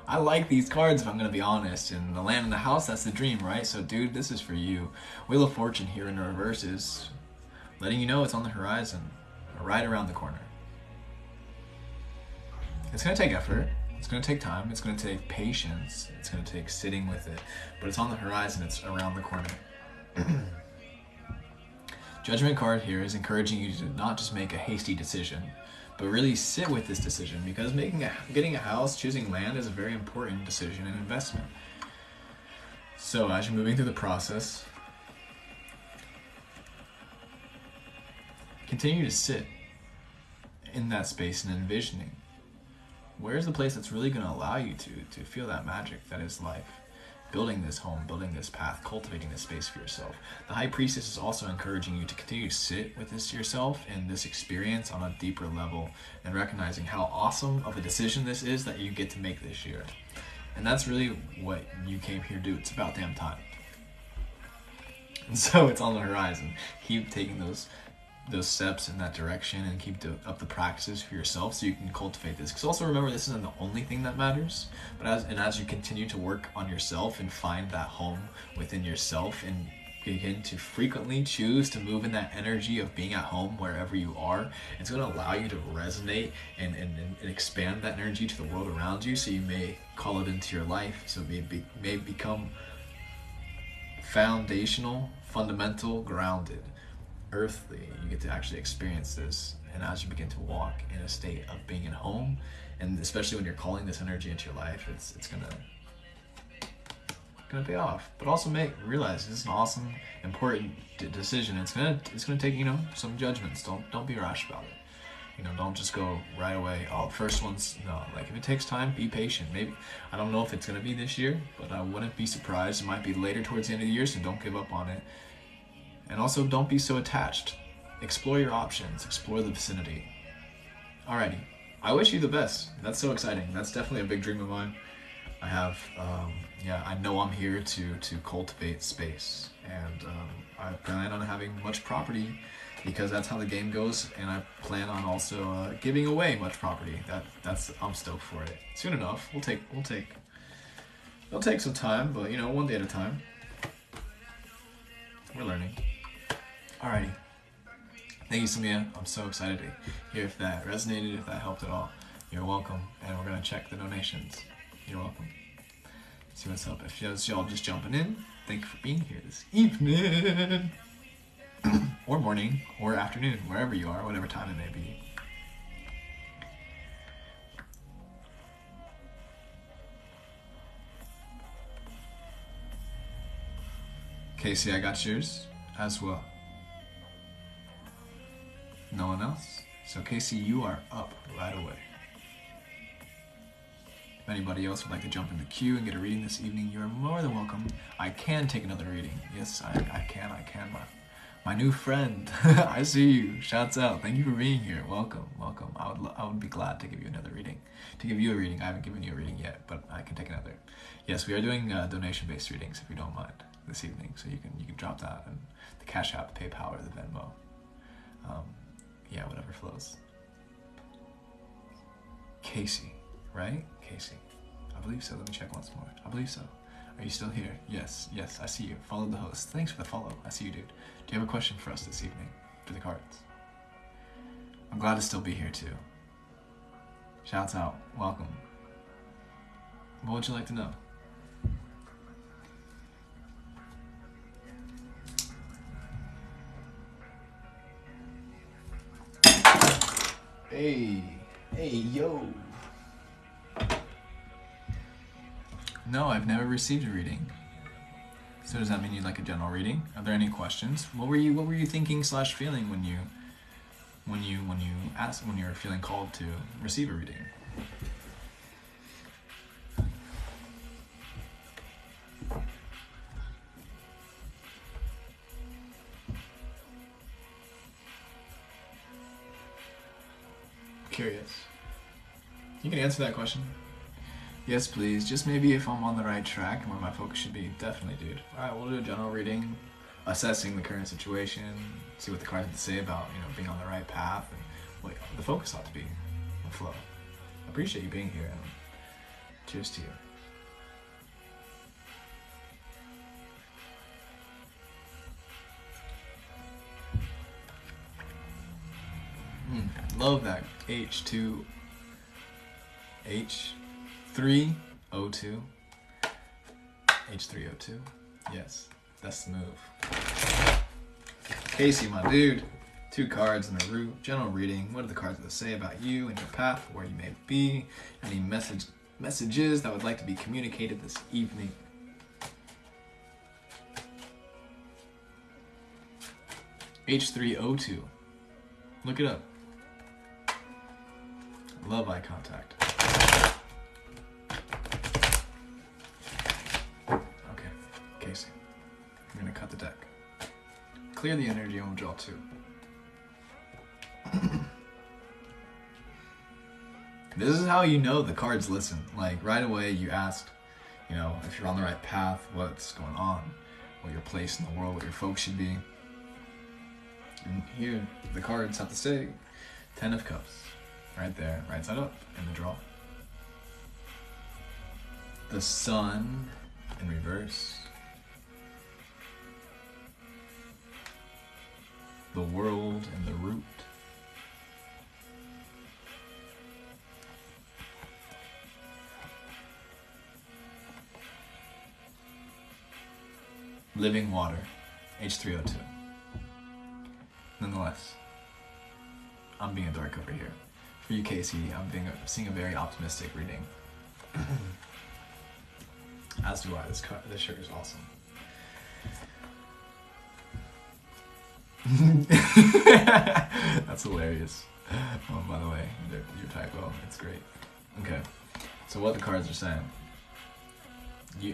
I like these cards if I'm gonna be honest. And the land and the house, that's the dream, right? So dude, this is for you. Wheel of Fortune here in reverse is letting you know it's on the horizon, right around the corner. It's going to take effort, it's going to take time, it's going to take patience, it's going to take sitting with it, but it's on the horizon, it's around the corner. Judgment card here is encouraging you to not just make a hasty decision, but really sit with this decision, because getting a house, choosing land is a very important decision and investment. So as you're moving through the process, continue to sit in that space and envisioning. Where's the place that's really going to allow you to feel that magic that is life? Building this home, building this path, cultivating this space for yourself. The High Priestess is also encouraging you to continue to sit with this yourself and this experience on a deeper level and recognizing how awesome of a decision this is that you get to make this year. And that's really what you came here to do. It's about damn time. And so it's on the horizon. Keep taking those steps in that direction and keep up the practices for yourself so you can cultivate this. Because also remember, this isn't the only thing that matters, but as you continue to work on yourself and find that home within yourself and begin to frequently choose to move in that energy of being at home wherever you are, it's going to allow you to resonate and expand that energy to the world around you, so you may call it into your life, so it may become foundational, fundamental, grounded, earthly. You get to actually experience this, and as you begin to walk in a state of being at home, and especially when you're calling this energy into your life, it's gonna pay off. But also realize this is an awesome, important decision. It's gonna take some judgments. Don't be rash about it. Don't just go right away. Oh, first one's no. Like, if it takes time, be patient. Maybe I don't know if it's gonna be this year, but I wouldn't be surprised. It might be later towards the end of the year, so don't give up on it. And also, don't be so attached. Explore your options. Explore the vicinity. Alrighty. I wish you the best. That's so exciting. That's definitely a big dream of mine. I have, I know I'm here to cultivate space. And I plan on having much property because that's how the game goes. And I plan on also giving away much property. I'm stoked for it. Soon enough. It'll take some time, but one day at a time. We're learning. Alrighty. Thank you, Samia. I'm so excited to hear if that resonated, if that helped at all. You're welcome. And we're going to check the donations. You're welcome. See what's up. If y'all just jumping in, thank you for being here this evening. Or morning, or afternoon, wherever you are, whatever time it may be. Casey, I got yours as well. No one else? So Casey, you are up right away. If anybody else would like to jump in the queue and get a reading this evening, you are more than welcome. I can take another reading. Yes, I can. My new friend. I see you. Shouts out. Thank you for being here. Welcome. I would be glad to give you another reading. To give you a reading. I haven't given you a reading yet, but I can take another. Yes, we are doing donation-based readings if you don't mind this evening. So you can drop that and the Cash App, the PayPal, or the Venmo. Yeah, whatever flows. Casey, right? Casey. I believe so. Let me check once more. I believe so. Are you still here? Yes, I see you. Follow the host. Thanks for the follow. I see you, dude. Do you have a question for us this evening for the cards? I'm glad to still be here too. Shouts out. Welcome. What would you like to know? Hey, yo. No, I've never received a reading. So does that mean you'd like a general reading? Are there any questions? What were you thinking / feeling when you were feeling called to receive a reading? Curious. You can answer that question. Yes, please. Just maybe if I'm on the right track and where my focus should be. Definitely, dude. Alright, we'll do a general reading, assessing the current situation, see what the cards have to say about, being on the right path and what the focus ought to be and flow. I appreciate you being here and cheers to you. Love that. H3O2. H3O2. Yes, that's the move. Casey, my dude. 2 cards in a root. General reading. What do the cards have to say about you and your path, where you may be? Any messages that would like to be communicated this evening? H3O2. Look it up. Love eye contact. Okay, Casey. I'm gonna cut the deck. Clear the energy and we'll draw 2. This is how you know the cards listen. Like, right away you asked, if you're on the right path, what's going on, what your place in the world, what your focus should be. And here, the cards have to say, 10 of Cups. Right there, right side up in the draw. The Sun in reverse. The World in the root. Living Water, H3O2. Nonetheless, I'm being a dark over here. For you, Casey, I'm seeing a very optimistic reading. As do I. This shirt is awesome. That's hilarious. Oh, by the way, your typo. It's great. Okay. So what the cards are saying.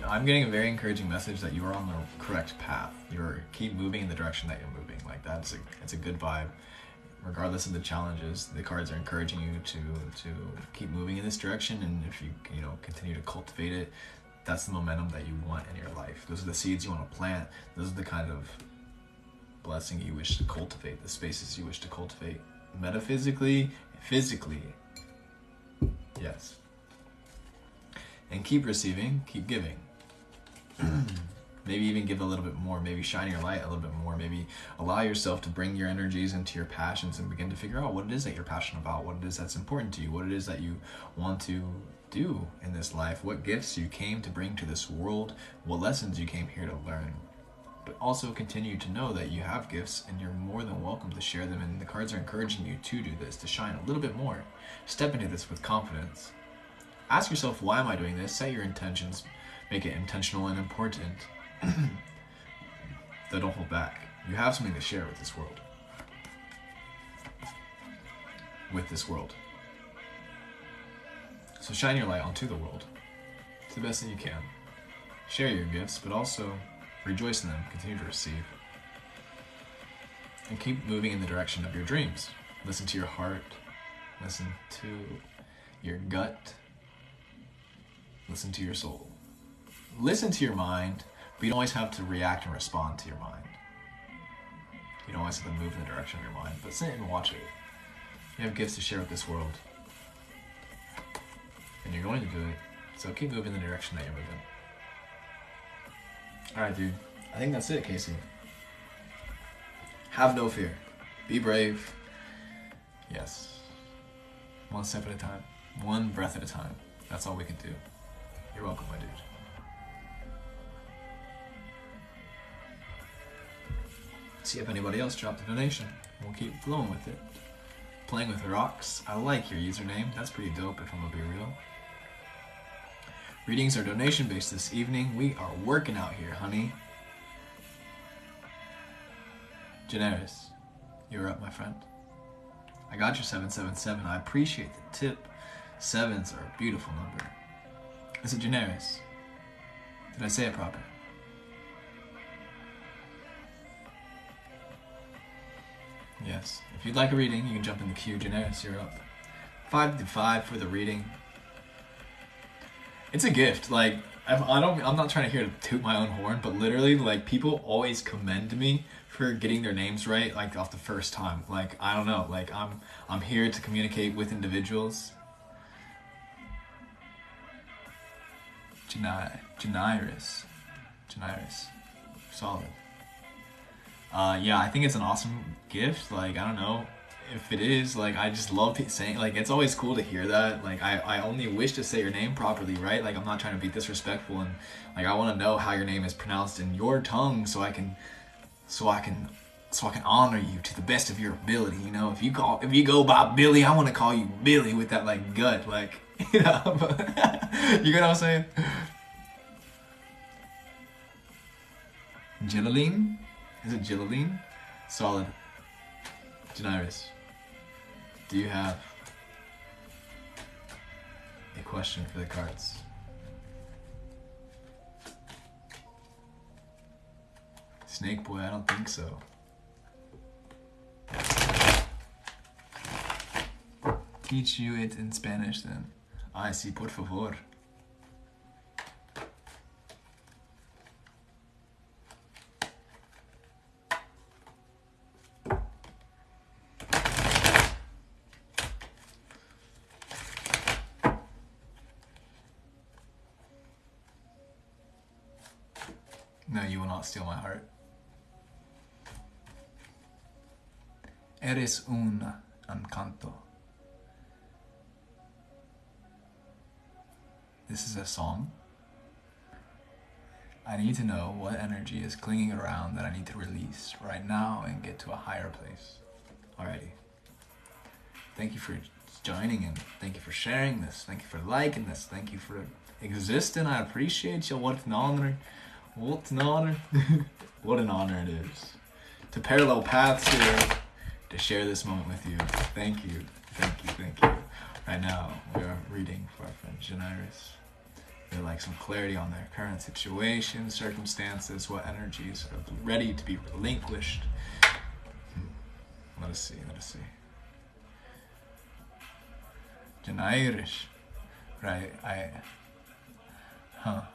I'm getting a very encouraging message that you are on the correct path. Keep moving in the direction that you're moving. Like, it's a good vibe. Regardless of the challenges, the cards are encouraging you to keep moving in this direction, and if you continue to cultivate it, that's the momentum that you want in your life. Those are the seeds you want to plant. Those are the kind of blessing you wish to cultivate, the spaces you wish to cultivate, metaphysically, physically. Yes. And keep receiving, keep giving. Maybe even give a little bit more, maybe shine your light a little bit more, maybe allow yourself to bring your energies into your passions and begin to figure out what it is that you're passionate about, what it is that's important to you, what it is that you want to do in this life, what gifts you came to bring to this world, what lessons you came here to learn. But also continue to know that you have gifts and you're more than welcome to share them, and the cards are encouraging you to do this, to shine a little bit more. Step into this with confidence. Ask yourself, why am I doing this? Set your intentions, make it intentional and important. that don't hold back. You have something to share with this world. So shine your light onto the world to the best that you can. Share your gifts, but also rejoice in them. Continue to receive. And keep moving in the direction of your dreams. Listen to your heart. Listen to your gut. Listen to your soul. Listen to your mind, but you don't always have to react and respond to your mind. You don't always have to move in the direction of your mind, but sit and watch it. You have gifts to share with this world. And you're going to do it, so keep moving in the direction that you're moving. Alright, dude. I think that's it, Casey. Have no fear. Be brave. Yes. One step at a time. One breath at a time. That's all we can do. You're welcome, my dude. See if anybody else dropped a donation. We'll keep flowing with it. Playing with rocks. I like your username. That's pretty dope if I'm gonna be real. Readings are donation based this evening. We are working out here, honey. Generis, you're up, my friend. I got your 777. I appreciate the tip. Sevens are a beautiful number. Is it Generis? Did I say it proper? Yes. If you'd like a reading, you can jump in the queue. Generis, you're up. 5 for the reading. It's a gift. Like, I'm not trying to hear to toot my own horn, but literally, like, people always commend me for getting their names right, like, off the first time. Like, I don't know. Like, I'm here to communicate with individuals. Janairis. Solid. Yeah, I think it's an awesome gift. Like, I don't know if it is. Like, I just love saying, like, it's always cool to hear that. Like, I only wish to say your name properly, right? Like, I'm not trying to be disrespectful, and like, I want to know how your name is pronounced in your tongue, so I can honor you to the best of your ability. You know, if you go by Billy, I want to call you Billy with that like gut, like, you know. You get what I'm saying? Gilaline? Is it Gilaline? Solid. Janairis, do you have a question for the cards? Snake Boy, I don't think so. Teach you it in Spanish then. Ay, sí, por favor. No, you will not steal my heart. Eres un encanto. This is a song. I need to know what energy is clinging around that I need to release right now and get to a higher place. Alrighty. Thank you for joining in. Thank you for sharing this. Thank you for liking this. Thank you for existing. I appreciate you. What an honor. What an honor. What an honor it is to parallel paths here, to share this moment with you. Thank you. Thank you. Thank you. Right now, we are reading for our friend Janairis. They'd like some clarity on their current situation, circumstances, what energies are ready to be relinquished. Let us see. Janairis. Right,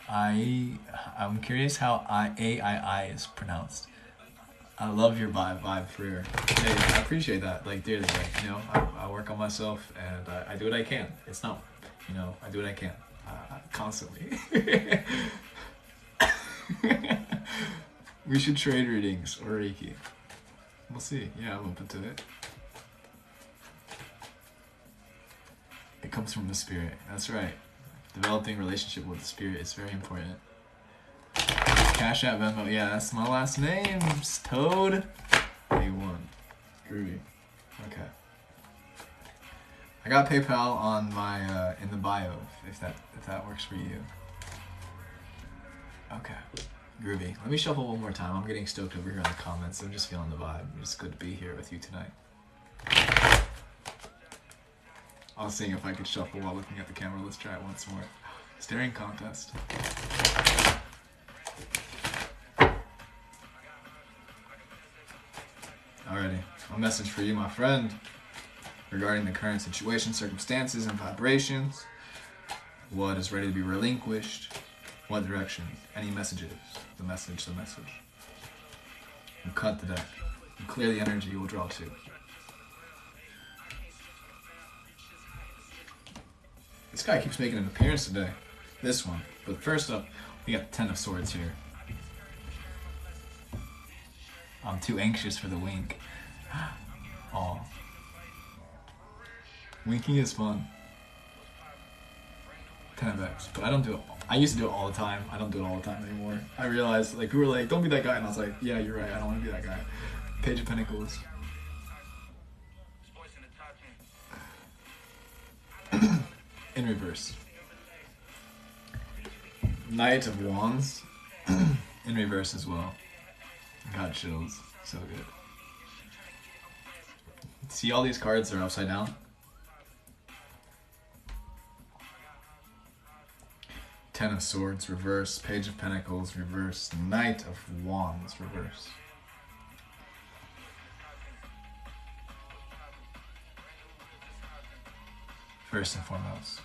I'm curious how I is pronounced. I love your vibe for real. Hey, I appreciate that, like, dearly. Like, you know, I work on myself, and I do what I can. It's not, you know, I do what I can, constantly. We should trade readings or Reiki. We'll see. Yeah, I'm open to it. It comes from the spirit. That's right. Developing a relationship with the spirit is very important. Cash App, Venmo, yeah, that's my last name. It's Toad. A1. Groovy. Okay. I got PayPal on my in the bio if that works for you. Okay. Groovy. Let me shuffle one more time. I'm getting stoked over here in the comments. I'm just feeling the vibe. It's good to be here with you tonight. I was seeing if I could shuffle while looking at the camera. Let's try it once more. Staring contest. Alrighty. A message for you, my friend, regarding the current situation, circumstances, and vibrations. What is ready to be relinquished? What direction? Any messages? The message, the message. And cut the deck. And clear the energy you will draw to. This guy keeps making an appearance today. This one. But first up, we got the Ten of Swords here. I'm too anxious for the wink. Aw. Winking is fun. 10 of X. But I don't do it. I used to do it all the time. I don't do it all the time anymore. I realized, like, people were like, don't be that guy. And I was like, yeah, you're right. I don't want to be that guy. Page of Pentacles. In reverse. Knight of Wands. In reverse as well. Got chills. So good. See, all these cards are upside down? Ten of Swords, reverse. Page of Pentacles, reverse. Knight of Wands, reverse. First and foremost.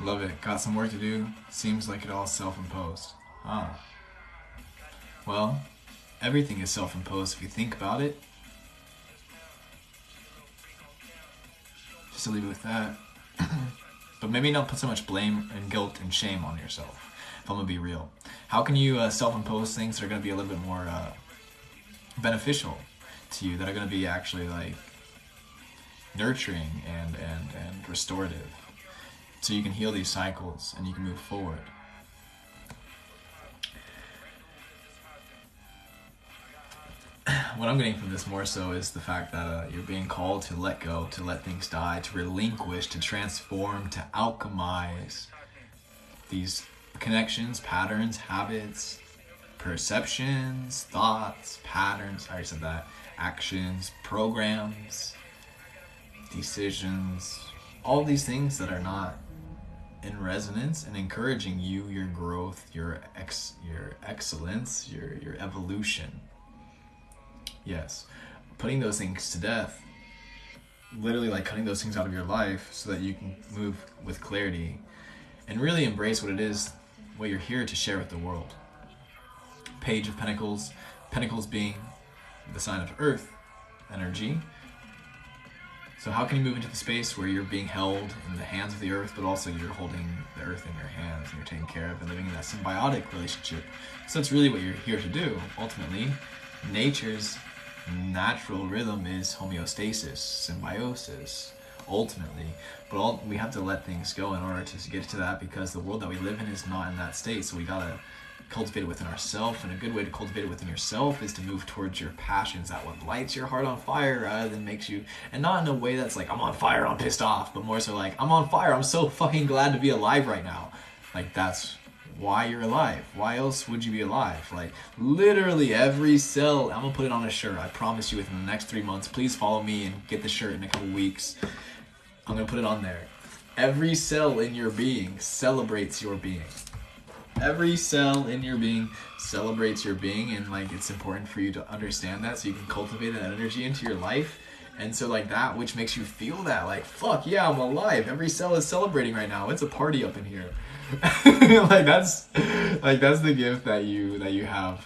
Love it. Got some work to do. Seems like it all self-imposed. Ah. Well, everything is self-imposed if you think about it. Just to leave it with that. But maybe not put so much blame and guilt and shame on yourself, if I'm gonna be real. How can you self-impose things that are gonna be a little bit more beneficial to you, that are gonna be actually like nurturing and restorative, so you can heal these cycles and you can move forward? What I'm getting from this more so is the fact that you're being called to let go, to let things die, to relinquish, to transform, to alchemize these connections, patterns, habits, perceptions, thoughts, patterns, I already said that, actions, programs, decisions, all these things that are not in resonance and encouraging you, your growth, your excellence, your evolution. Yes, putting those things to death, literally like cutting those things out of your life so that you can move with clarity and really embrace what it is, what you're here to share with the world. Page of Pentacles, Pentacles being the sign of Earth energy. So how can you move into the space where you're being held in the hands of the Earth, but also you're holding the Earth in your hands and you're taking care of and living in that symbiotic relationship? So that's really what you're here to do, ultimately. Nature's natural rhythm is homeostasis, symbiosis, ultimately. But we have to let things go in order to get to that, because the world that we live in is not in that state. So we gotta cultivate it within ourselves, and a good way to cultivate it within yourself is to move towards your passions, that what lights your heart on fire rather than makes you, and not in a way that's like, I'm on fire, I'm pissed off, but more so like, I'm on fire, I'm so fucking glad to be alive right now. Like, that's why you're alive. Why else would you be alive? Like, literally every cell, I'm gonna put it on a shirt, I promise you, within the next 3 months. Please follow me and get the shirt in a couple weeks. I'm gonna put it on there. Every cell in your being celebrates your being. Every cell in your being celebrates your being, and like, it's important for you to understand that so you can cultivate that energy into your life. And so like that which makes you feel that, like, fuck yeah, I'm alive, every cell is celebrating right now, it's a party up in here. like that's the gift that you have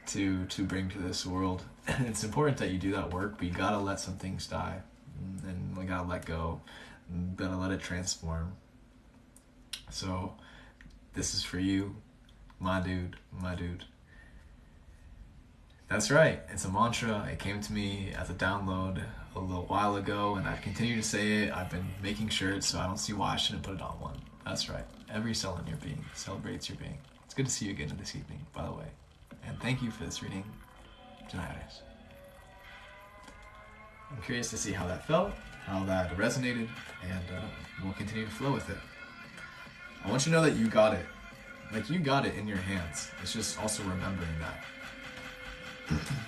to bring to this world. And it's important that you do that work, but you gotta let some things die, and you gotta let go, you gotta let it transform. So this is for you, my dude. That's right, it's a mantra. It came to me as a download a little while ago, and I continue to say it. I've been making shirts, so I don't see why I shouldn't put it on one. That's right, every cell in your being celebrates your being. It's good to see you again this evening, by the way. And thank you for this reading, Janairis. I'm curious to see how that felt, how that resonated, and we'll continue to flow with it. I want you to know that you got it. Like, you got it in your hands. It's just also remembering that.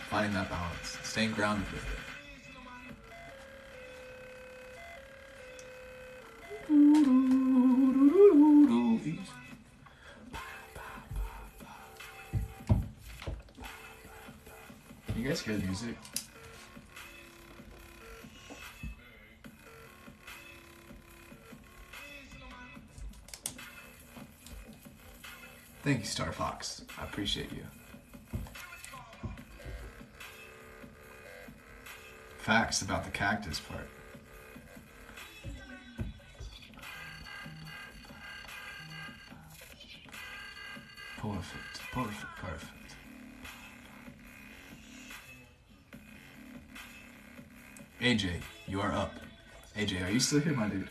Finding that balance. Staying grounded with it. Can you guys hear the music? Thank you, Star Fox. I appreciate you. Facts about the cactus part. Perfect, perfect, perfect. AJ, you are up. AJ, are you still here, my dude?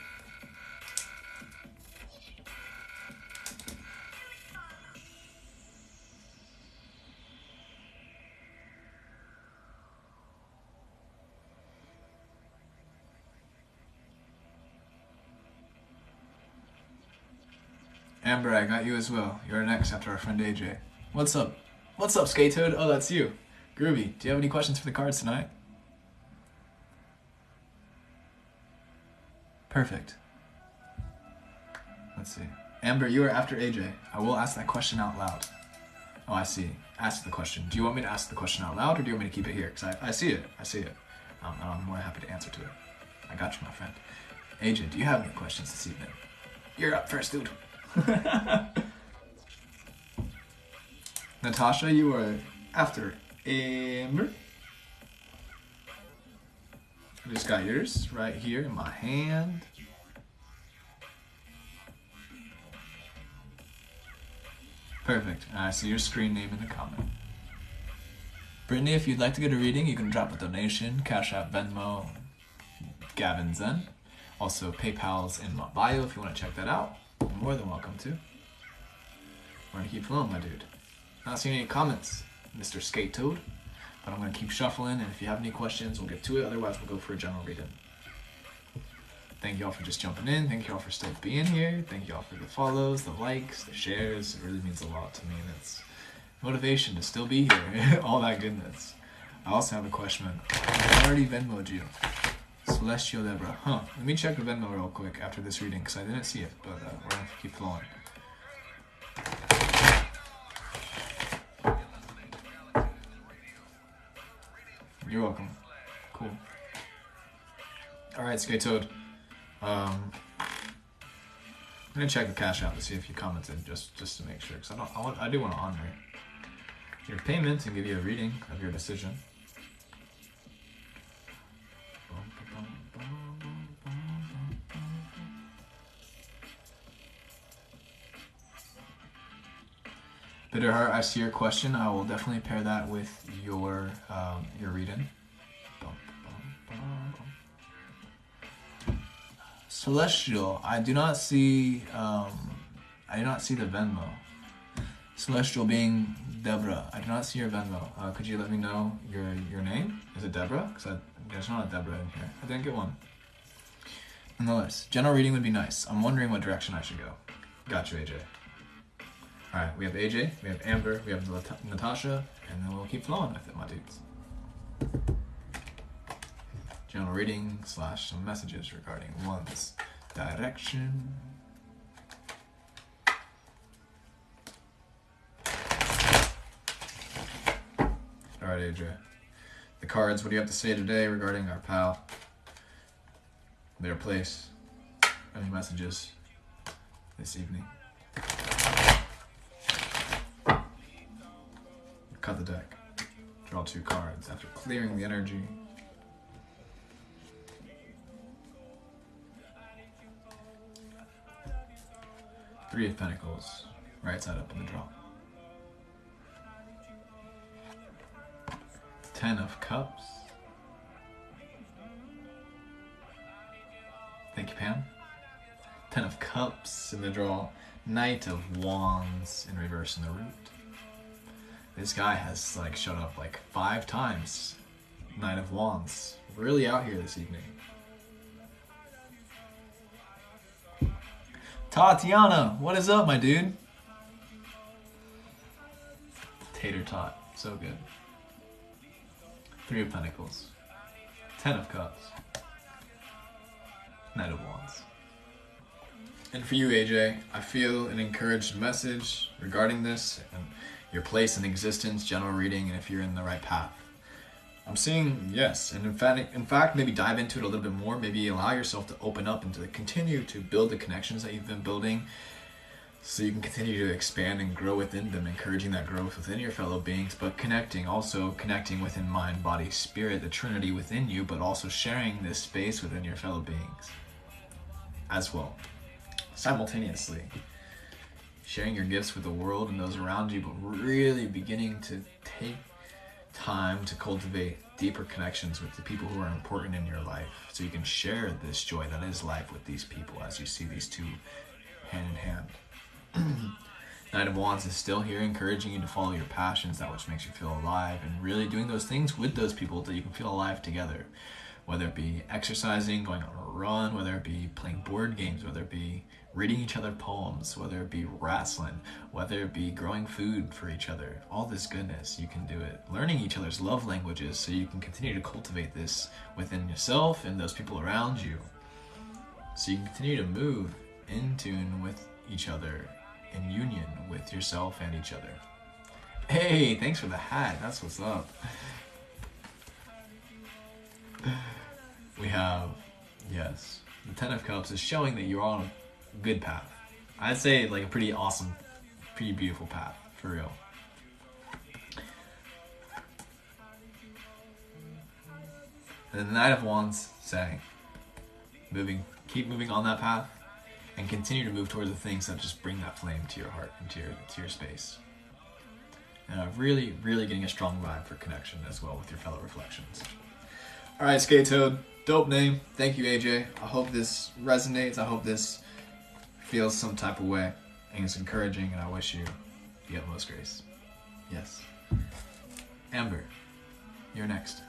Amber, I got you as well. You're next after our friend AJ. What's up? What's up, Skate Toad? Oh, that's you. Groovy. Do you have any questions for the cards tonight? Perfect. Let's see. Amber, you are after AJ. I will ask that question out loud. Oh, I see. Ask the question. Do you want me to ask the question out loud, or do you want me to keep it here? Because I see it. I see it. I'm more happy to answer to it. I got you, my friend. AJ, do you have any questions this evening? You're up first, dude. Natasha, you are after Amber. I just got yours right here in my hand. Perfect. I see your screen name in the comment. Brittany, if you'd like to get a reading, you can drop a donation, Cash App, Venmo, Gavin Zen. Also, PayPal's in my bio if you want to check that out. You're more than welcome to. We're gonna keep flowing, my dude. Not seeing any comments, Mr. Skate Toad, but I'm gonna keep shuffling, and if you have any questions, we'll get to it. Otherwise, we'll go for a general reading. Thank y'all for just jumping in. Thank y'all for still being here. Thank y'all for the follows, the likes, the shares. It really means a lot to me, and it's motivation to still be here. All that goodness. I also have a question. I already Venmo'd you. Celestial Deborah. Huh. Let me check the Venmo real quick after this reading, because I didn't see it, but we're going to keep flowing. You're welcome. Cool. Alright, Skate Toad. I'm going to check the Cash App to see if you commented, just to make sure, because I do want to honor your payment and give you a reading of your decision. Bitterheart, I see your question. I will definitely pair that with your reading. Celestial, I do not see the Venmo. Celestial being Deborah, I do not see your Venmo. Could you let me know your name? Is it Deborah? Because there's not a Deborah in here. I didn't get one. Nonetheless, general reading would be nice. I'm wondering what direction I should go. Got you, AJ. Alright, we have AJ, we have Amber, we have Natasha, and then we'll keep flowing with it, my dudes. General reading / some messages regarding one's direction. Alright, AJ. The cards, what do you have to say today regarding our pal? Their place. Any messages this evening? Cut the deck. Draw 2 cards after clearing the energy. Three of Pentacles, right side up in the draw. 10 of Cups. Thank you, Pam. 10 of Cups in the draw. Knight of Wands in reverse in the root. This guy has showed up 5 times. Knight of Wands. Really out here this evening. Tatiana, what is up, my dude? Tater tot, so good. 3 of Pentacles, 10 of Cups, Knight of Wands. And for you, AJ, I feel an encouraged message regarding this and your place in existence, general reading, and if you're in the right path. I'm seeing yes, and in fact, maybe dive into it a little bit more. Maybe allow yourself to open up and to continue to build the connections that you've been building, so you can continue to expand and grow within them, encouraging that growth within your fellow beings, but also connecting within mind, body, spirit, the Trinity within you, but also sharing this space within your fellow beings as well, simultaneously. Sharing your gifts with the world and those around you, but really beginning to take time to cultivate deeper connections with the people who are important in your life, so you can share this joy that is life with these people as you see these two hand in hand. Knight of Wands is still here, encouraging you to follow your passions, that which makes you feel alive, and really doing those things with those people that you can feel alive together. Whether it be exercising, going on a run, whether it be playing board games, whether it be reading each other poems, whether it be wrestling, whether it be growing food for each other, all this goodness, you can do it. Learning each other's love languages so you can continue to cultivate this within yourself and those people around you. So you can continue to move in tune with each other, in union with yourself and each other. Hey, thanks for the hat. That's what's up. We have, yes, the 10 of Cups is showing that you're on a good path. I'd say like a pretty awesome, pretty beautiful path, for real. And the Knight of Wands saying, keep moving on that path and continue to move towards the things that just bring that flame to your heart and to your space. And really, really getting a strong vibe for connection as well with your fellow reflections. All right, Skate Toad, dope name. Thank you, AJ. I hope this resonates. I hope this feels some type of way. And it's encouraging, and I wish you the utmost grace. Yes. Amber, you're next.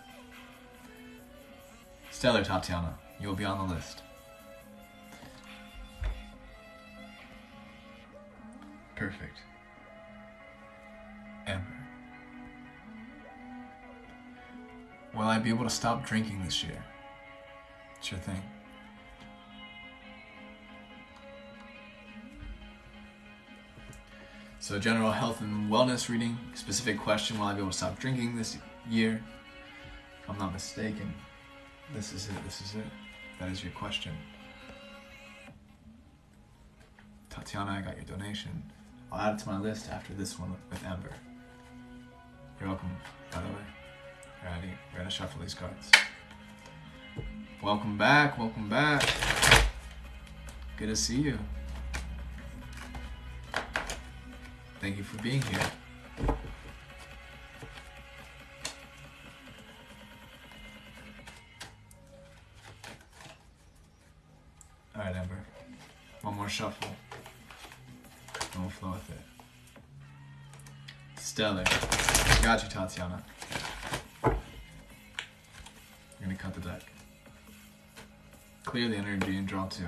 Stellar Tatiana, you will be on the list. Perfect. Amber. Will I be able to stop drinking this year? Sure thing. So general health and wellness reading, specific question, will I be able to stop drinking this year? If I'm not mistaken, this is it. That is your question. Tatiana, I got your donation. I'll add it to my list after this one with Amber. You're welcome, by the way. Alrighty, we're gonna shuffle these cards. Welcome back, welcome back. Good to see you. Thank you for being here. Alright, Amber. One more shuffle. And we'll flow with it. Stellar. Got you, Tatiana. I'm gonna cut the deck. Clear the energy and draw 2.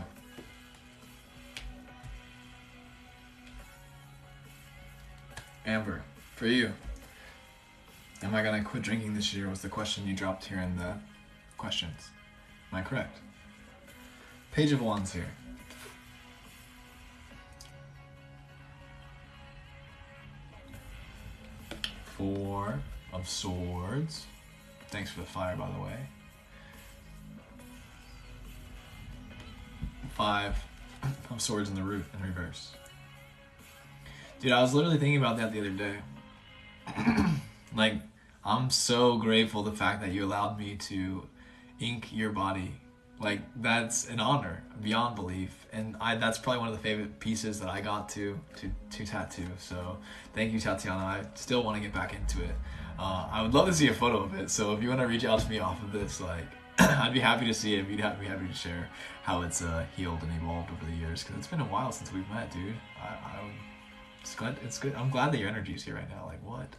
Amber, for you. Am I gonna quit drinking this year was the question you dropped here in the questions. Am I correct? Page of Wands here. Four of Swords. Thanks for the fire, by the way. 5 of Swords in the root in reverse. Dude, I was literally thinking about that the other day. Like, I'm so grateful the fact that you allowed me to ink your body. Like, that's an honor beyond belief. And that's probably one of the favorite pieces that I got to tattoo. So thank you, Tatiana. I still want to get back into it. I would love to see a photo of it. So if you want to reach out to me off of this, like, I'd be happy to see it. You'd be happy to share how it's healed and evolved over the years. Because it's been a while since we've met, dude. It's good. I'm glad that your energy's here right now. Like, what?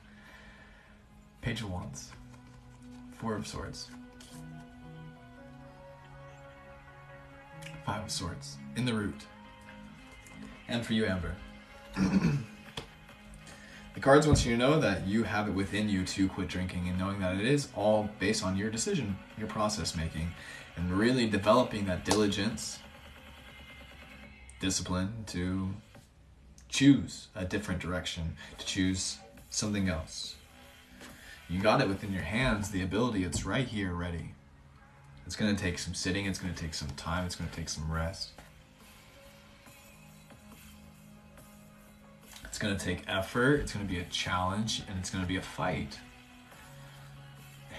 Page of Wands. 4 of Swords. 5 of Swords. In the root. And for you, Amber. The cards want you to know that you have it within you to quit drinking, and knowing that it is all based on your decision, your process making, and really developing that diligence, discipline to choose a different direction, to choose something else. You got it within your hands, the ability, it's right here ready. It's going to take some sitting, it's going to take some time, it's going to take some rest. It's going to take effort, it's going to be a challenge, and it's going to be a fight.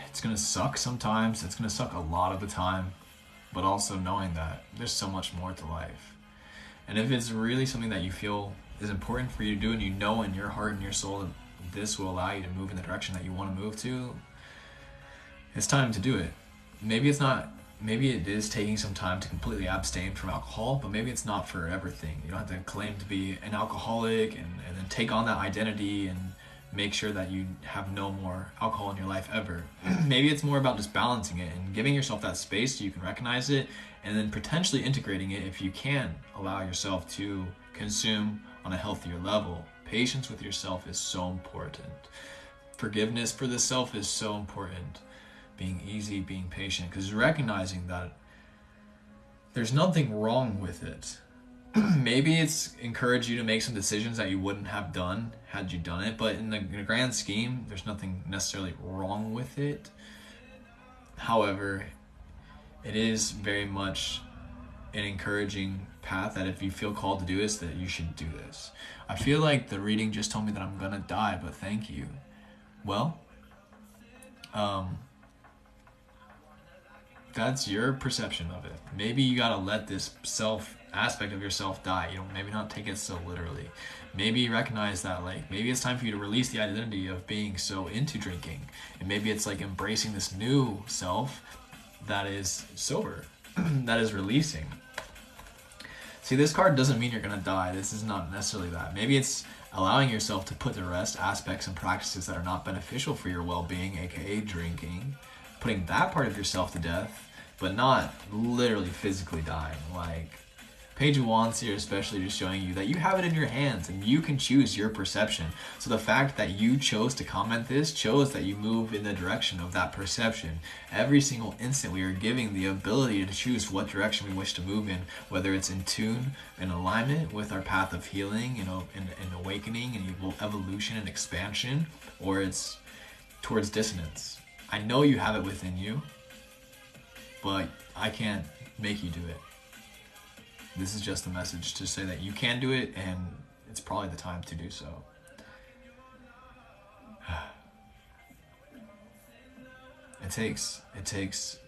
It's going to suck sometimes, it's going to suck a lot of the time, but also knowing that there's so much more to life. And if it's really something that you feel is important for you to do, and you know in your heart and your soul that this will allow you to move in the direction that you want to move to, it's time to do it. Maybe it's not. Maybe it is taking some time to completely abstain from alcohol, but maybe it's not for everything. You don't have to claim to be an alcoholic and then take on that identity and make sure that you have no more alcohol in your life ever. Maybe it's more about just balancing it and giving yourself that space so you can recognize it, and then potentially integrating it if you can allow yourself to consume on a healthier level. Patience with yourself is so important. Forgiveness for the self is so important. Being easy, being patient, because recognizing that there's nothing wrong with it. Maybe it's encouraged you to make some decisions that you wouldn't have done had you done it, but in the grand scheme, there's nothing necessarily wrong with it. However, it is very much an encouraging path that if you feel called to do this, that you should do this. I feel like the reading just told me that I'm gonna die, but thank you. Well, that's your perception of it. Maybe you gotta let this self aspect of yourself die. You know, maybe not take it so literally. Maybe recognize that, like, maybe it's time for you to release the identity of being so into drinking, and maybe it's like embracing this new self that is sober, that is releasing. See, this card doesn't mean you're gonna die. This is not necessarily that. Maybe it's allowing yourself to put to rest aspects and practices that are not beneficial for your well-being, aka drinking, putting that part of yourself to death, but not literally physically dying. Like, Page of Wands here especially just showing you that you have it in your hands and you can choose your perception. So the fact that you chose to comment this shows that you move in the direction of that perception. Every single instant we are giving the ability to choose what direction we wish to move in, whether it's in tune and alignment with our path of healing, you know, and awakening and evolution and expansion, or it's towards dissonance. I know you have it within you, but I can't make you do it. This is just a message to say that you can do it, and it's probably the time to do so. It takes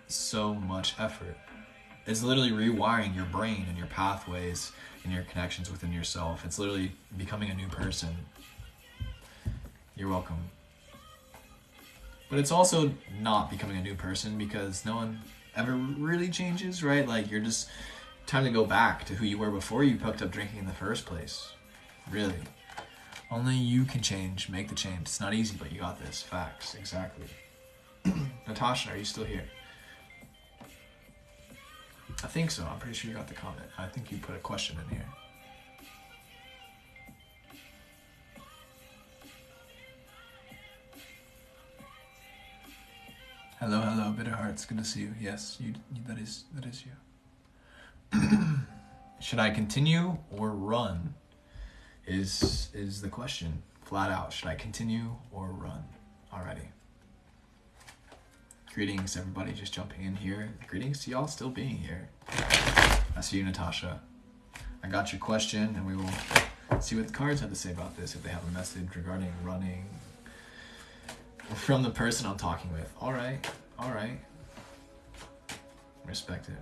so much effort. It's literally rewiring your brain and your pathways and your connections within yourself. It's literally becoming a new person. You're welcome. But it's also not becoming a new person, because no one ever really changes, right? Like, you're just time to go back to who you were before you picked up drinking in the first place. Really. Only you can change, make the change. It's not easy, but you got this. Facts, exactly. Natasha, are you still here? I think so. I'm pretty sure you got the comment. I think you put a question in here. Hello, hello, Bitter Hearts. Good to see you. Yes, that is you. Should I continue or run? Is the question. Flat out. Should I continue or run? Alrighty. Greetings, everybody just jumping in here. Greetings to y'all still being here. I see you, Natasha. I got your question, and we will see what the cards have to say about this, if they have a message regarding running from the person I'm talking with. Alright. Respect it.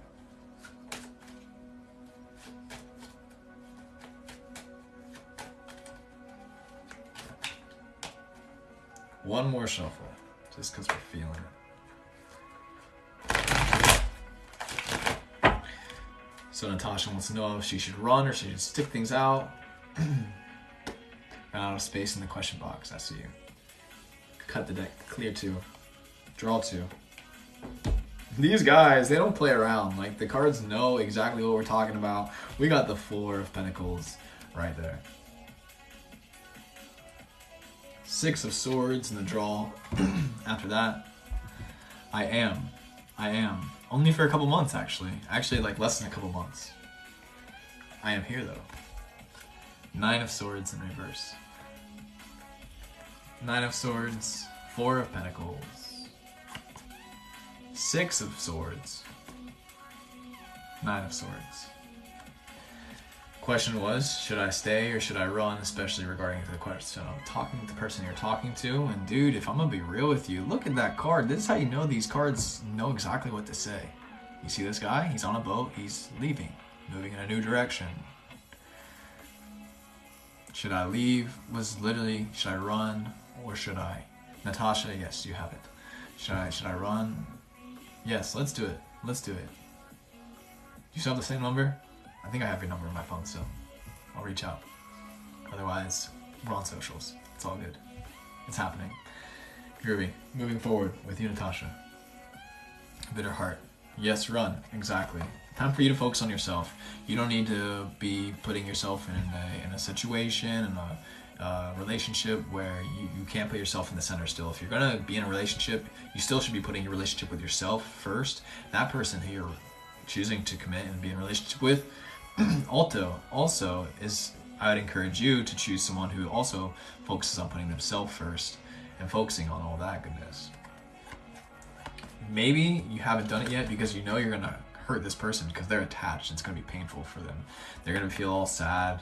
One more shuffle, just because we're feeling it. So Natasha wants to know if she should run or she should stick things out. Ran out of space in the question box. I see you. Cut the deck. Clear 2. Draw 2. These guys, they don't play around. Like, the cards know exactly what we're talking about. We got the Four of Pentacles right there. Six of Swords in the draw. After that, I am. Only for a couple months, actually. Actually, like, less than a couple months. I am here, though. Nine of Swords in reverse. Nine of Swords. Four of Pentacles. Six of Swords. Nine of Swords. Question was, should I stay or should I run, especially regarding the question of talking to the person you're talking to. And dude, if I'm gonna be real with you, look at that card. This is how you know these cards know exactly what to say. You see this guy? He's on a boat. He's leaving, moving in a new direction. Should I leave? Was literally, should I run or should I? Natasha, yes, you have it. Should I run? Yes, let's do it. Let's do it. You still have the same number? I think I have your number on my phone, so I'll reach out. Otherwise, we're on socials. It's all good. It's happening. Groovy. Moving forward with you, Natasha. Bitter heart. Yes, run. Exactly. Time for you to focus on yourself. You don't need to be putting yourself in a situation, in a relationship where you can't put yourself in the center still. If you're going to be in a relationship, you still should be putting your relationship with yourself first. That person who you're choosing to commit and be in a relationship with also is, I would encourage you to choose someone who also focuses on putting themselves first and focusing on all that goodness. Maybe you haven't done it yet because you know you're going to hurt this person because they're attached. It's going to be painful for them. They're going to feel all sad.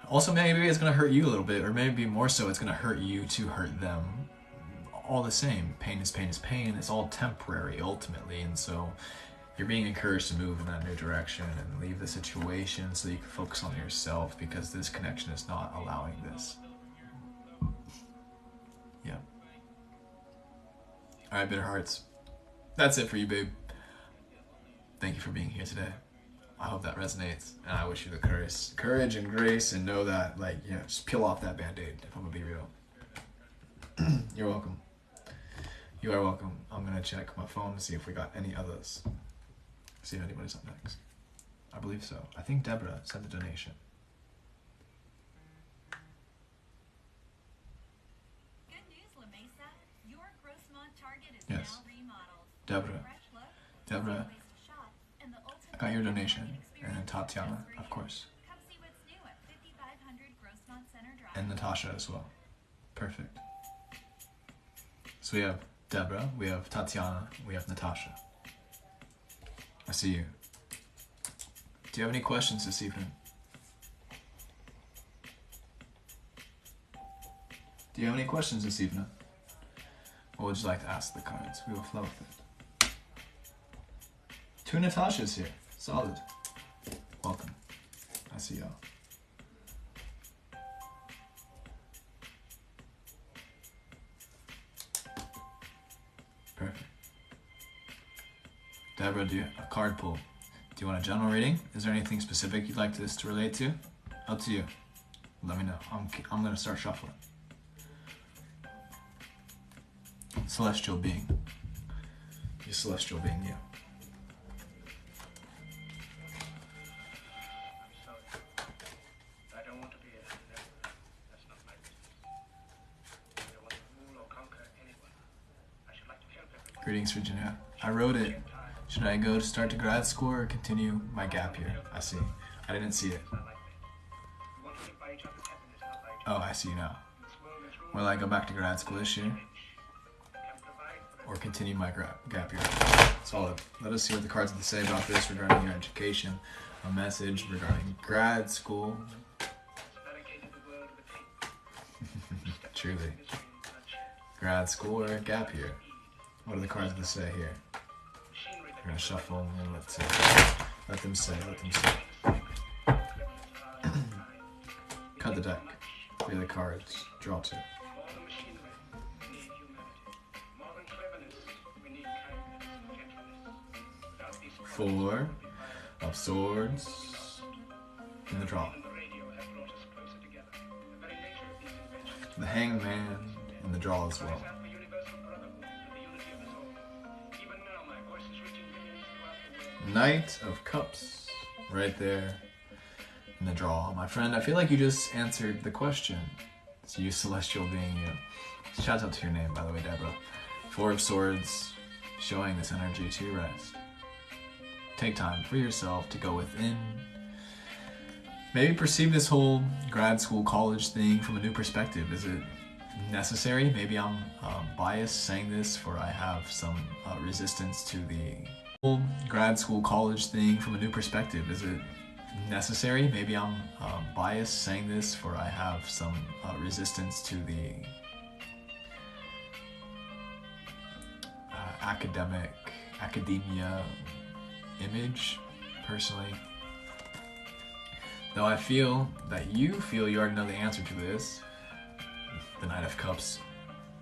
Also, maybe it's going to hurt you a little bit, or maybe more so it's going to hurt you to hurt them. All the same. Pain is pain is pain. It's all temporary ultimately, and so you're being encouraged to move in that new direction and leave the situation so you can focus on yourself, because this connection is not allowing this. Yeah. Alright, Bitter Hearts. That's it for you, babe. Thank you for being here today. I hope that resonates, and I wish you the courage and grace, and know that, like, you know, just peel off that band-aid, if I'm gonna be real. You're welcome. You are welcome. I'm gonna check my phone to see if we got any others. See if anybody's up next. I believe so. I think Deborah sent the donation. Good news, La Mesa. Your Grossmont Target is Yes. now remodeled. Deborah. Deborah. I got your donation. And then Tatiana, of course. Come see what's new at 5500 Grossmont Center Drive. And Natasha as well. Perfect. So we have Deborah, we have Tatiana, we have Natasha. I see you. Do you have any questions this evening? Do you have any questions this evening? What would you like to ask the cards? We will flow with it. Two Natashas here. Solid. Welcome. I see y'all. Perfect. Deborah, do you a card pull? Do you want a general reading? Is there anything specific you'd like this to relate to? Up to you. Let me know. I'm gonna start shuffling. Celestial being. You celestial being, you. Greetings, Virginia. I wrote it. Should I go to start to grad school or continue my gap year? I see. I didn't see it. Oh, I see now. Will I go back to grad school this year? Or continue my gap year? Solid. Let us see what the cards have to say about this regarding your education. A message regarding grad school. Truly. Grad school or gap year? What are the cards to say here? We're gonna shuffle and let them say. Cut the deck. Clear the cards. Draw two. Four of Swords in the draw. The Hangman in the draw as well. Knight of Cups, right there in the draw. My friend, I feel like you just answered the question. It's you, celestial being you. Shout out to your name, by the way, Deborah. Four of Swords, showing this energy to rest. Take time for yourself to go within. Maybe perceive this whole grad school, college thing from a new perspective. Is it necessary? Maybe I'm biased saying this, for I have some resistance to the whole grad school, college thing from a new perspective. Is it necessary? Maybe I'm biased saying this, for I have some resistance to the academia image, personally. Though I feel that you feel you already know the answer to this, the Knight of Cups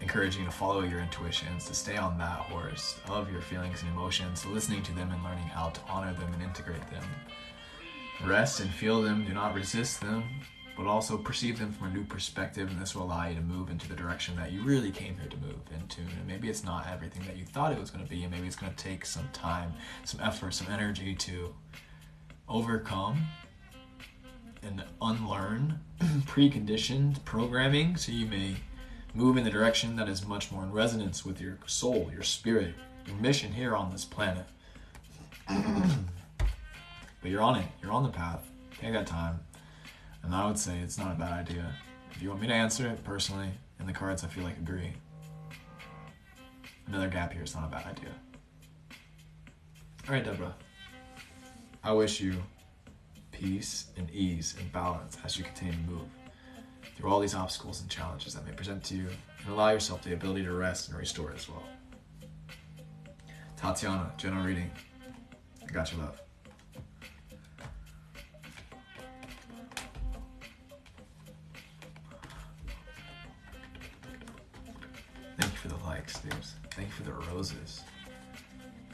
encouraging you to follow your intuitions, to stay on that horse of your feelings and emotions, listening to them and learning how to honor them and integrate them. Rest and feel them, do not resist them, but also perceive them from a new perspective, and this will allow you to move into the direction that you really came here to move into. And maybe it's not everything that you thought it was going to be, and maybe it's going to take some time, some effort, some energy to overcome and unlearn preconditioned programming, so you may move in the direction that is much more in resonance with your soul, your spirit, your mission here on this planet. But you're on it. You're on the path. Take that time. And I would say it's not a bad idea. If you want me to answer it personally, in the cards I feel like agree. Another gap here is not a bad idea. Alright, Deborah. I wish you peace and ease and balance as you continue to move through all these obstacles and challenges that may present to you, and allow yourself the ability to rest and restore as well. Tatiana, general reading. I got your love. Thank you for the likes, dudes. Thank you for the roses.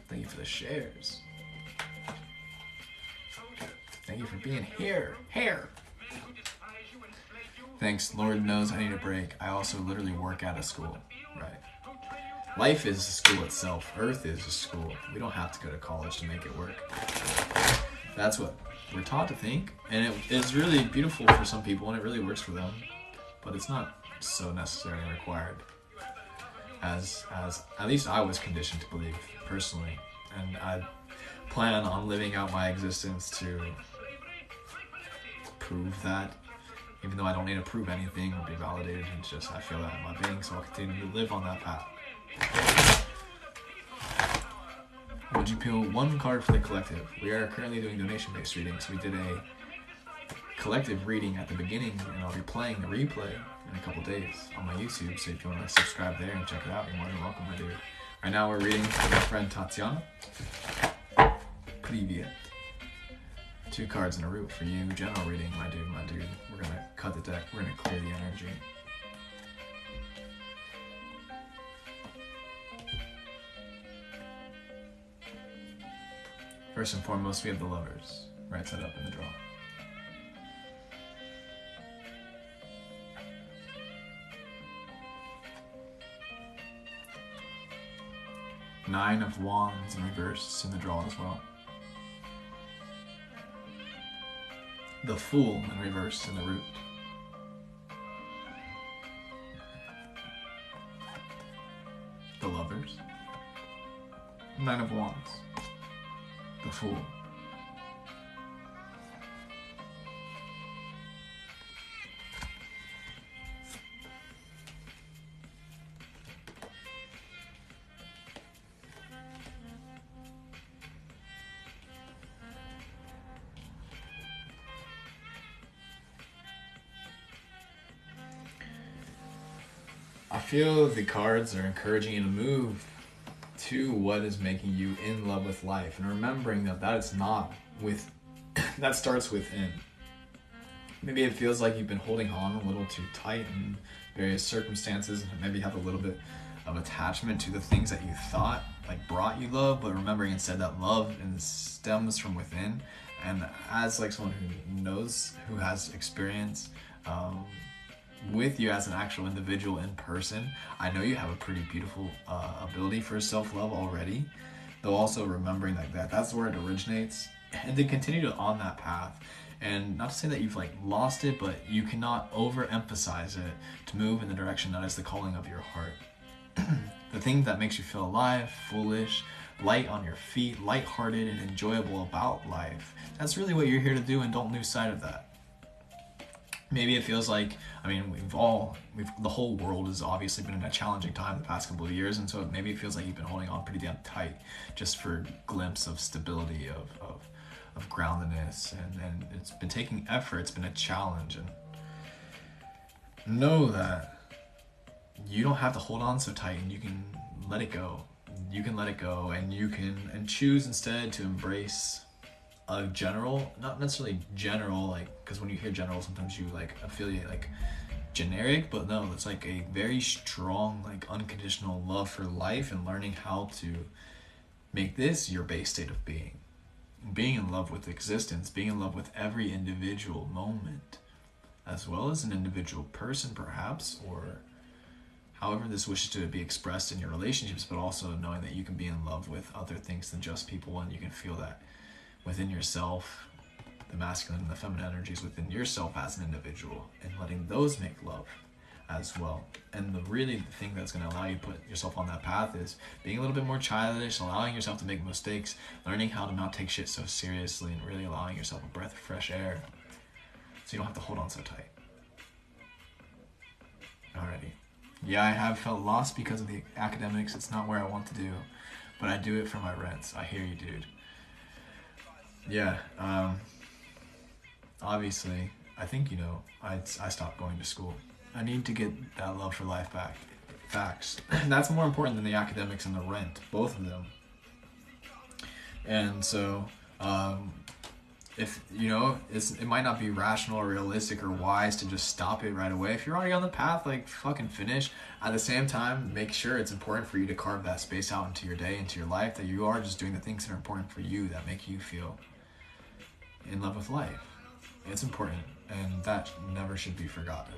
Thank you for the shares. Thank you for being here. Thanks. Lord knows I need a break. I also literally work at a school. Right. Life is a school itself. Earth is a school. We don't have to go to college to make it work. That's what we're taught to think. And it's really beautiful for some people, and it really works for them. But it's not so necessary and required. As at least I was conditioned to believe, personally. And I plan on living out my existence to prove that, even though I don't need to prove anything or be validated. It's just I feel that in my being, so I'll continue to live on that path. Would you peel one card for the collective? We are currently doing donation-based readings. We did a collective reading at the beginning, and I'll be playing the replay in a couple days on my YouTube, so if you want to subscribe there and check it out, you're more than welcome, my dude. Right now we're reading for my friend Tatiana. Привет. 2 cards in a root for you. General reading, my dude. We're gonna cut the deck. We're gonna clear the energy. First and foremost, we have the Lovers. Right side up in the draw. Nine of Wands in reverse in the draw as well. The Fool in reverse in the root. The Lovers. Nine of Wands. The Fool. I feel the cards are encouraging you to move to what is making you in love with life, and remembering that is not with that starts within. Maybe it feels like you've been holding on a little too tight in various circumstances, and maybe have a little bit of attachment to the things that you thought like brought you love, but remembering instead that love stems from within. And as like someone who knows, who has experience with you as an actual individual in person, I know you have a pretty beautiful ability for self-love already, though also remembering that's where it originates, and then continue on that path. And not to say that you've like lost it, but you cannot overemphasize it to move in the direction that is the calling of your heart. The thing that makes you feel alive, foolish, light on your feet, lighthearted, and enjoyable about life. That's really what you're here to do, and don't lose sight of that. Maybe it feels like, I mean, the whole world has obviously been in a challenging time the past couple of years, and so maybe it feels like you've been holding on pretty damn tight just for a glimpse of stability, of groundedness, and it's been taking effort, it's been a challenge, and know that you don't have to hold on so tight, and you can let it go. You can let it go, and you can choose instead to embrace a general, not necessarily general, like, because when you hear general, sometimes you like affiliate like generic, but no, it's like a very strong, like unconditional love for life, and learning how to make this your base state of being in love with existence, being in love with every individual moment, as well as an individual person perhaps, or however this wishes to be expressed in your relationships, but also knowing that you can be in love with other things than just people, and you can feel that within yourself, the masculine and the feminine energies within yourself as an individual, and letting those make love as well. And the thing that's going to allow you to put yourself on that path is being a little bit more childish, allowing yourself to make mistakes, learning how to not take shit so seriously, and really allowing yourself a breath of fresh air so you don't have to hold on so tight. Alrighty. Yeah, I have felt lost because of the academics. It's not where I want to do, but I do it for my rents. I hear you, dude. Yeah, obviously, I think, I stopped going to school. I need to get that love for life back. Facts. That's more important than the academics and the rent, both of them. And so, if, it might not be rational or realistic or wise to just stop it right away. If you're already on the path, like, fucking finish. At the same time, make sure it's important for you to carve that space out into your day, into your life, that you are just doing the things that are important for you, that make you feel in love with life. It's important, and that never should be forgotten.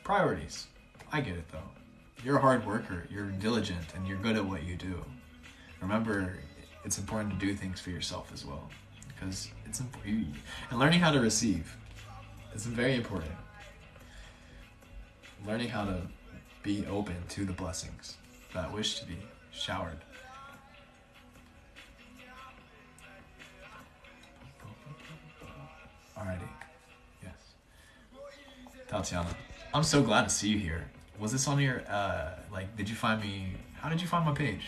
Priorities. I get it, though. You're a hard worker, you're diligent, and you're good at what you do. Remember, it's important to do things for yourself as well, because it's important. And learning how to receive is very important. Learning how to be open to the blessings that wish to be showered. Alrighty. Yes. Tatiana, I'm so glad to see you here. Was this on your, did you find me? How did you find my page?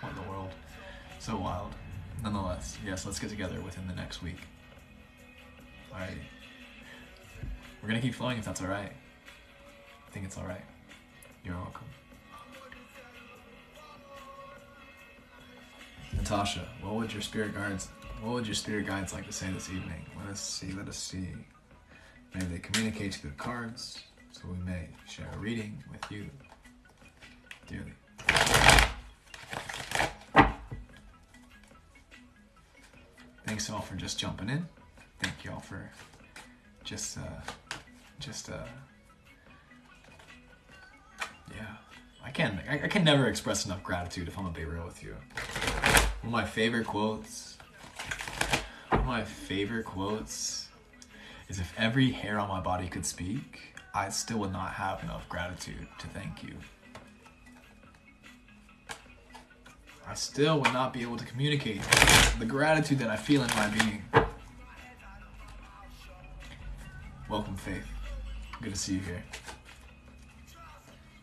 What in the world? So wild. Nonetheless, yes, let's get together within the next week. Alrighty. We're gonna keep flowing if that's alright. I think it's alright. You're welcome. Natasha, what would your spirit guides like to say this evening? Let us see. Maybe they communicate through the cards, so we may share a reading with you dearly. Thanks all for just jumping in. Thank you all for yeah. I can never express enough gratitude, if I'm gonna be real with you. One of my favorite quotes is, if every hair on my body could speak, I still would not have enough gratitude to thank you. I still would not be able to communicate the gratitude that I feel in my being. Welcome, Faith. Good to see you here.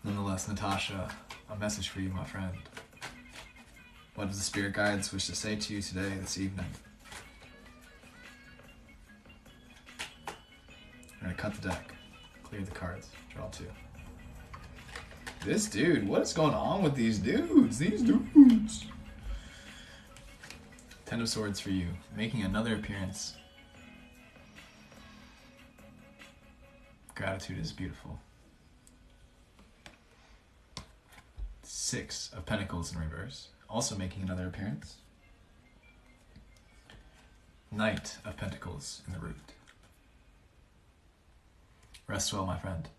Nonetheless, Natasha, a message for you, my friend. What does the spirit guides wish to say to you today, this evening? I'm gonna cut the deck, clear the cards, draw two. This dude, what is going on with these dudes? Ten of Swords for you, making another appearance. Gratitude is beautiful. Six of Pentacles in reverse, also making another appearance. Knight of Pentacles in the root. Rest well, my friend.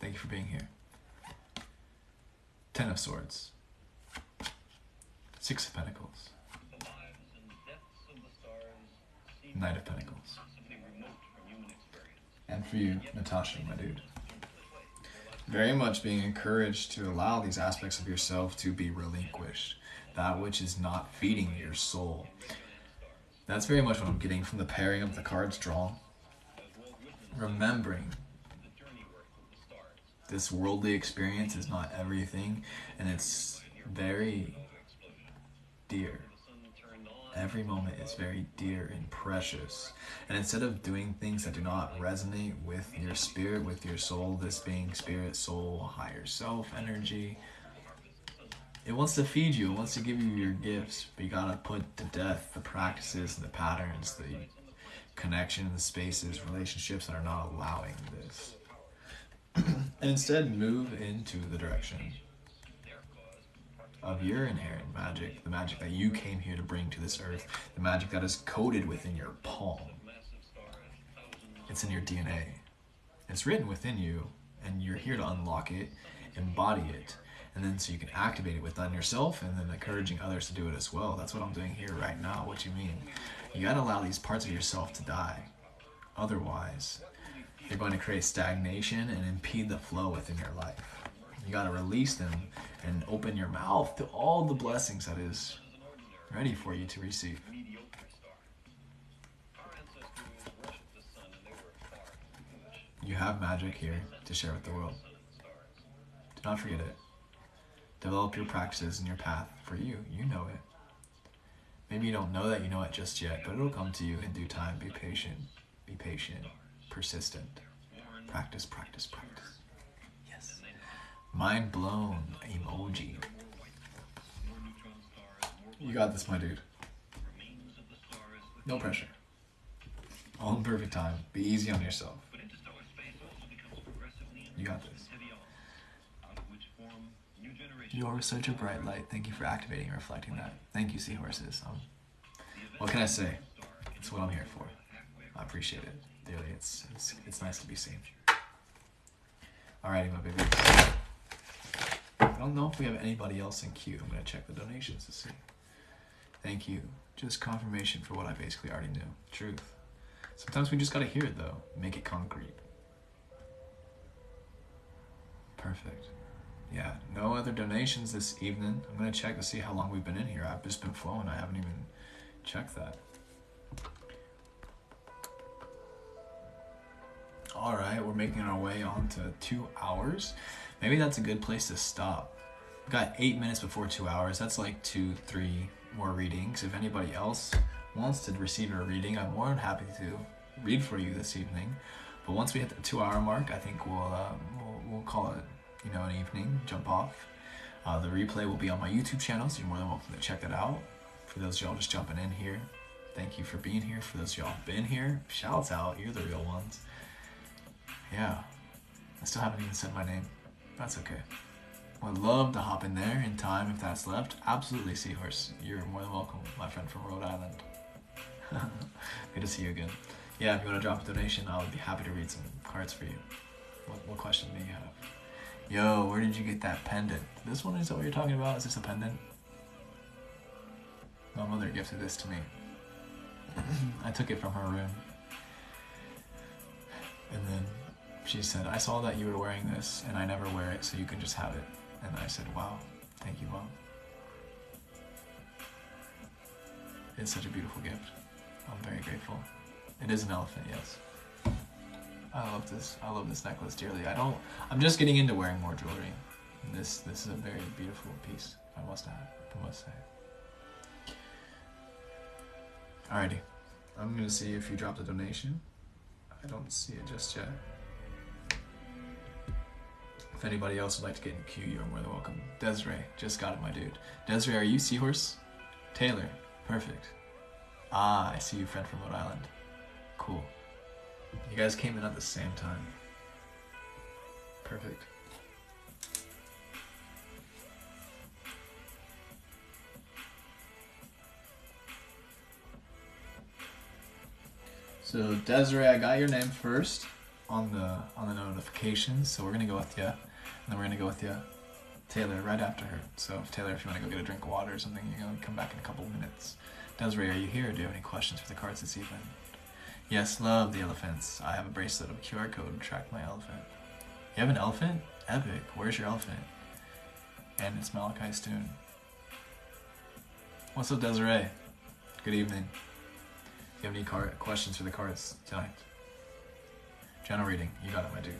Thank you for being here. Ten of Swords. Six of Pentacles. Knight of Pentacles. And for you, Natasha, my dude. Very much being encouraged to allow these aspects of yourself to be relinquished. That which is not feeding your soul. That's very much what I'm getting from the pairing of the cards drawn. Remembering this worldly experience is not everything, and it's very dear. Every moment is very dear and precious. And instead of doing things that do not resonate with your spirit, with your soul, this being spirit, soul, higher self, energy, it wants to feed you, it wants to give you your gifts, but you gotta put to death the practices, the patterns, the connection, the spaces, relationships that are not allowing this. And instead move into the direction of your inherent magic, the magic that you came here to bring to this earth, the magic that is coded within your palm. It's in your DNA. It's written within you, and you're here to unlock it, embody it, and then so you can activate it within yourself, and then encouraging others to do it as well. That's what I'm doing here right now. What you mean? You gotta allow these parts of yourself to die. Otherwise, you're going to create stagnation and impede the flow within your life. You gotta release them and open your mouth to all the blessings that is ready for you to receive. You have magic here to share with the world. Do not forget it. Develop your practices and your path for you. You know it. Maybe you don't know that you know it just yet, but it'll come to you in due time. Be patient. Be patient. Persistent. Practice, practice, practice. Yes. Mind blown emoji. You got this, my dude. No pressure. All in perfect time. Be easy on yourself. You got this. You are such a bright light. Thank you for activating and reflecting that. Thank you, seahorses. What can I say? It's what I'm here for. I appreciate it dearly. It's nice to be seen. Alrighty, my babies. I don't know if we have anybody else in queue. I'm gonna check the donations to see. Thank you. Just confirmation for what I basically already knew. Truth. Sometimes we just gotta hear it though. Make it concrete. Perfect. Yeah, no other donations this evening. I'm gonna check to see how long we've been in here. I've just been flowing. I haven't even checked that. All right, we're making our way on to 2 hours. Maybe that's a good place to stop. We've got 8 minutes before 2 hours. That's like 2-3 more readings. If anybody else wants to receive a reading, I'm more than happy to read for you this evening. But once we hit the 2 hour mark, I think we'll call it, an evening, jump off. The replay will be on my YouTube channel, so you're more than welcome to check that out. For those of y'all just jumping in here, thank you for being here. For those of y'all who've been here, shouts out, you're the real ones. Yeah, I still haven't even said my name. That's okay. Would love to hop in there in time if that's left. Absolutely, Seahorse. You're more than welcome, my friend from Rhode Island. Good to see you again. Yeah, if you want to drop a donation, I would be happy to read some cards for you. What question do you have? Yo, where did you get that pendant? This one, is that what you're talking about? Is this a pendant? My mother gifted this to me. I took it from her room. And then she said, I saw that you were wearing this and I never wear it, so you can just have it. And I said, wow, thank you, Mom. It's such a beautiful gift. I'm very grateful. It is an elephant, yes. I love this necklace dearly. I'm just getting into wearing more jewelry. This is a very beautiful piece, I must say. Alrighty. I'm gonna see if you dropped a donation. I don't see it just yet. If anybody else would like to get in queue, you're more than welcome. Desiree, just got it, my dude. Desiree, are you Seahorse? Taylor, perfect. Ah, I see you, friend from Rhode Island. Cool. You guys came in at the same time. Perfect. So Desiree, I got your name first on the notifications, so we're gonna go with you, and then we're gonna go with you. Taylor, right after her. So, Taylor, if you want to go get a drink of water or something, you can come back in a couple of minutes. Desiree, are you here? Do you have any questions for the cards this evening? Yes, love the elephants. I have a bracelet of a QR code to track my elephant. You have an elephant? Epic. Where's your elephant? And it's Malachi's tune. What's up, Desiree? Good evening. Do you have any questions for the cards tonight? General reading. You got it, my dude.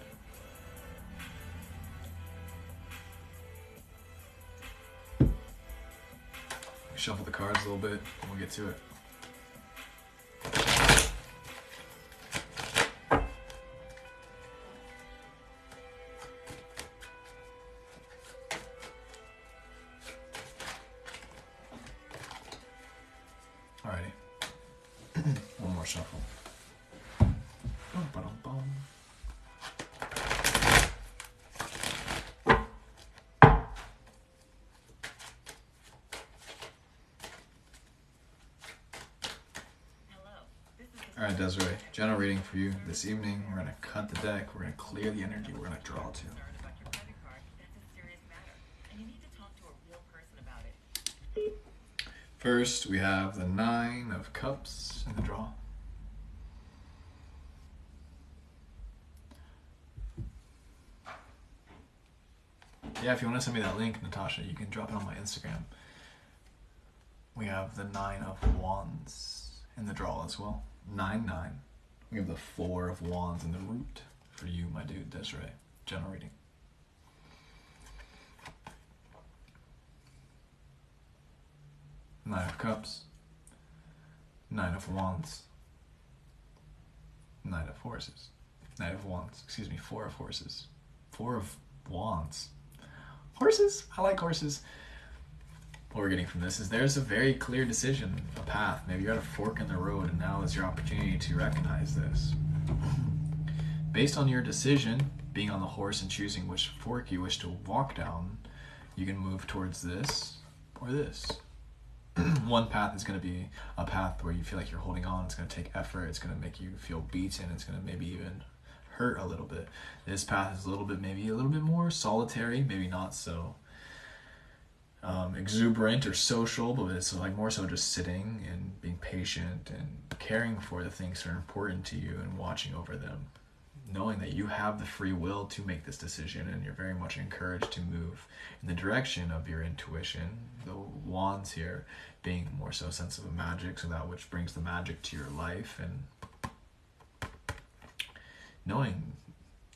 Shuffle the cards a little bit and we'll get to it. Alrighty. One more shuffle. Bum-ba-dum-bum. Alright, Desiree, general reading for you this evening. We're going to cut the deck, we're going to clear the energy, we're going to draw two. First, we have the 9 of Cups in the draw. Yeah, if you want to send me that link, Natasha, you can drop it on my Instagram. We have the 9 of Wands in the draw as well. 9-9. We have the 4 of Wands in the root for you, my dude, Desiree. General reading. Nine of Cups. 9 of Wands. 9 of Horses. 9 of Wands. Excuse me, 4 of Horses. 4 of Wands. Horses? I like horses. What we're getting from this is there's a very clear decision, a path. Maybe you're at a fork in the road and now is your opportunity to recognize this. Based on your decision, being on the horse and choosing which fork you wish to walk down, you can move towards this or this. One path is going to be a path where you feel like you're holding on. It's going to take effort. It's going to make you feel beaten. It's going to maybe even hurt a little bit. This path is maybe a little bit more solitary, maybe not so exuberant or social, but it's like more so just sitting and being patient and caring for the things that are important to you and watching over them, knowing that you have the free will to make this decision and you're very much encouraged to move in the direction of your intuition. The wands here being more so a sense of magic, so that which brings the magic to your life, and knowing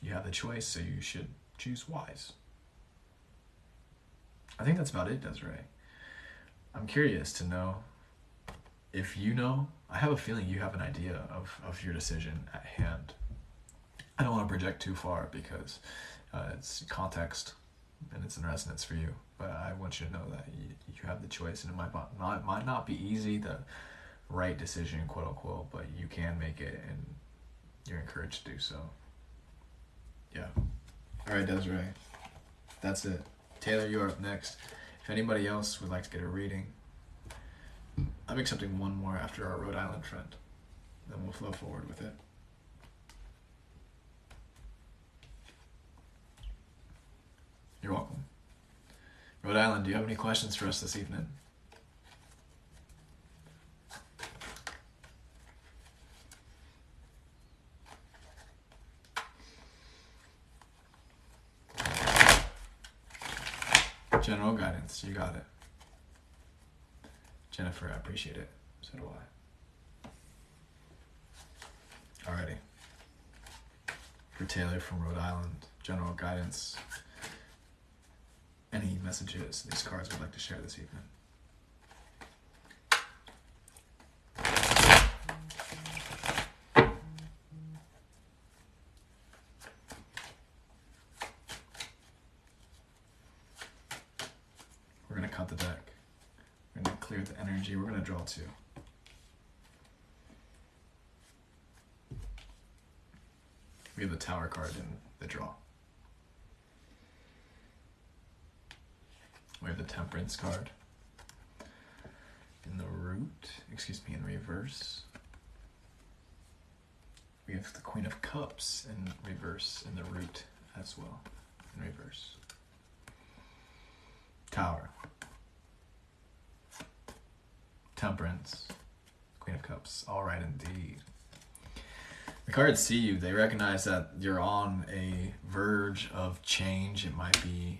you have the choice, so you should choose wise. I think that's about it, Desiree. I'm curious to know if you know. I have a feeling you have an idea of your decision at hand. I don't want to project too far because it's context and it's in resonance for you, but I want you to know that you have the choice, and it might not be easy, the right decision, quote unquote, but you can make it and you're encouraged to do so. Yeah. All right, Desiree. That's it. Taylor, you're up next. If anybody else would like to get a reading, I'm accepting one more after our Rhode Island friend. Then we'll flow forward with it. You're welcome. Rhode Island, do you have any questions for us this evening? General guidance, you got it. Jennifer, I appreciate it. So do I. Alrighty. For Taylor from Rhode Island, general guidance. Any messages these cards would like to share this evening? We're going to cut the deck. We're going to clear the energy. We're going to draw two. We have the Tower card in the draw. We have the Temperance card in the root, in reverse. We have the Queen of Cups in reverse in the root as well, in reverse. Tower. Temperance. Queen of Cups. All right, indeed. The cards see you. They recognize that you're on a verge of change. It might be,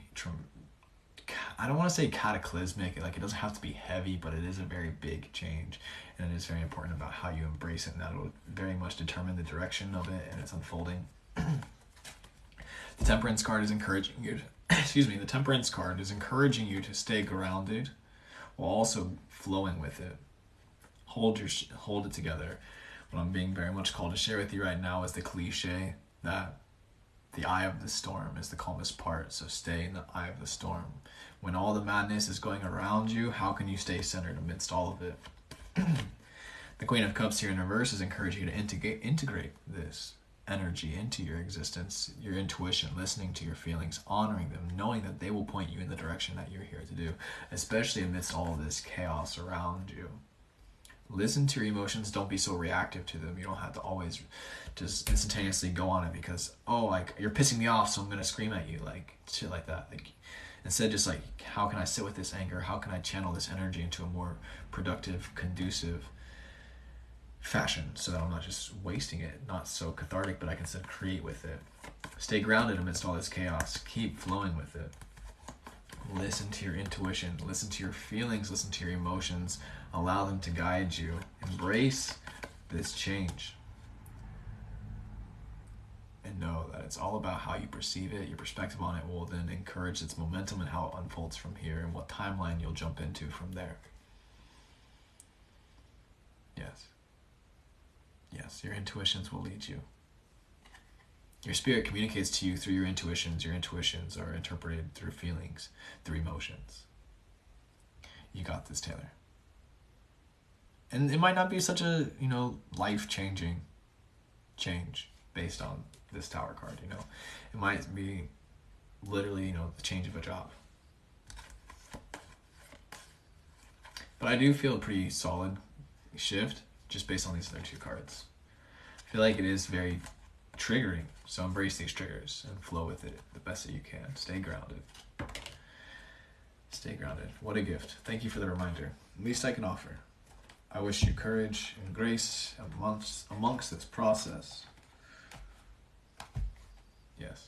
I don't want to say cataclysmic. Like, it doesn't have to be heavy, but it is a very big change. And it is very important about how you embrace it. And that will very much determine the direction of it and its unfolding. The Temperance card is encouraging you to, the Temperance card is encouraging you to stay grounded while also flowing with it. Hold it together. What I'm being very much called to share with you right now is the cliche that the eye of the storm is the calmest part. So stay in the eye of the storm. When all the madness is going around you, how can you stay centered amidst all of it? The Queen of Cups here in reverse is encouraging you to integrate this energy into your existence, your intuition, listening to your feelings, honoring them, knowing that they will point you in the direction that you're here to do, especially amidst all of this chaos around you. Listen to your emotions. Don't be so reactive to them. You don't have to always just instantaneously go on it because, oh, like, you're pissing me off, so I'm going to scream at you, like, shit like that. Like, instead, just like, how can I sit with this anger? How can I channel this energy into a more productive, conducive fashion so that I'm not just wasting it, not so cathartic, but I can instead create with it. Stay grounded amidst all this chaos. Keep flowing with it. Listen to your intuition. Listen to your feelings. Listen to your emotions. Allow them to guide you. Embrace this change. And know that it's all about how you perceive it. Your perspective on it will then encourage its momentum and how it unfolds from here and what timeline you'll jump into from there. Yes. Yes, your intuitions will lead you. Your spirit communicates to you through your intuitions. Your intuitions are interpreted through feelings, through emotions. You got this, Taylor. And it might not be such a, life-changing change based on this Tower card, It might be literally, the change of a job. But I do feel a pretty solid shift just based on these other two cards. I feel like it is very triggering, so embrace these triggers and flow with it the best that you can. Stay grounded. Stay grounded. What a gift. Thank you for the reminder. Least I can offer. I wish you courage and grace amongst this process. Yes.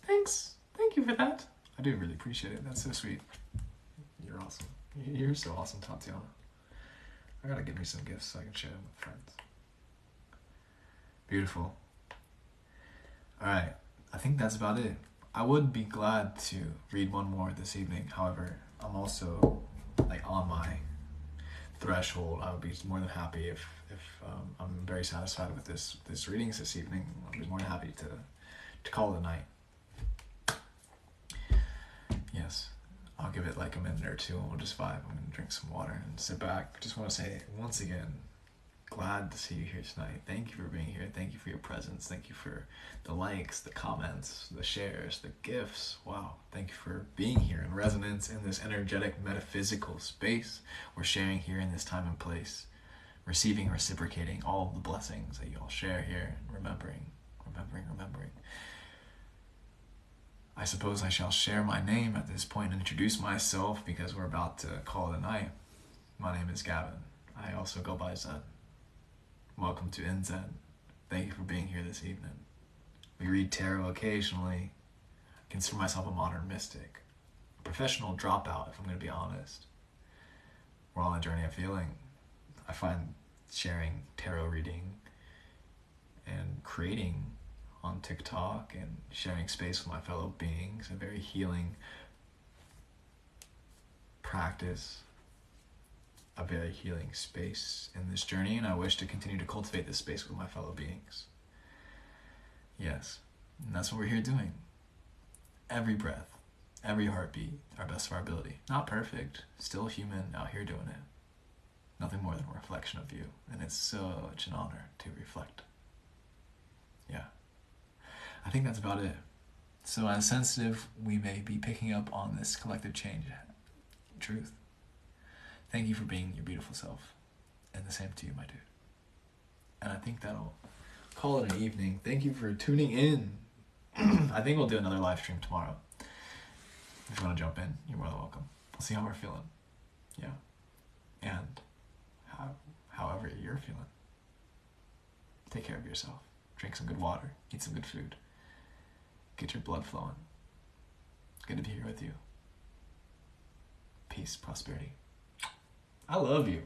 Thanks. Thank you for that. I do really appreciate it. That's so sweet. You're awesome. You're so awesome, Tatiana. I gotta get me some gifts so I can share them with friends. Beautiful. Alright, I think that's about it. I would be glad to read one more this evening. However, I'm also on my threshold. I would be more than happy if I'm very satisfied with this readings this evening. I'd be more than happy to call it a night. Yes. I'll give it like a minute or two and we'll just vibe. I'm going to drink some water and sit back. Just want to say, once again, glad to see you here tonight. Thank you for being here. Thank you for your presence. Thank you for the likes, the comments, the shares, the gifts. Wow. Thank you for being here in resonance in this energetic, metaphysical space. We're sharing here in this time and place. Receiving, reciprocating all of the blessings that you all share here. And remembering. I suppose I shall share my name at this point and introduce myself because we're about to call it a night. My name is Gavin. I also go by Zen. Welcome to NZen. Thank you for being here this evening. We read tarot occasionally. I consider myself a modern mystic. A professional dropout, if I'm going to be honest. We're on a journey of healing. I find sharing tarot reading and creating on TikTok and sharing space with my fellow beings, a very healing practice, a very healing space in this journey, and I wish to continue to cultivate this space with my fellow beings. Yes, and that's what we're here doing. Every breath, every heartbeat, our best of our ability. Not perfect, still human, out here doing it. Nothing more than a reflection of you, and it's such an honor to reflect. Yeah. I think that's about it. So as sensitive we may be picking up on this collective change, truth. Thank you for being your beautiful self. And the same to you, my dude. And I think that'll call it an evening. Thank you for tuning in. I think we'll do another live stream tomorrow. If you want to jump in, you're more than welcome. We'll see how we're feeling. Yeah. And however you're feeling. Take care of yourself. Drink some good water. Eat some good food. Get your blood flowing. Good to be here with you. Peace, prosperity. I love you.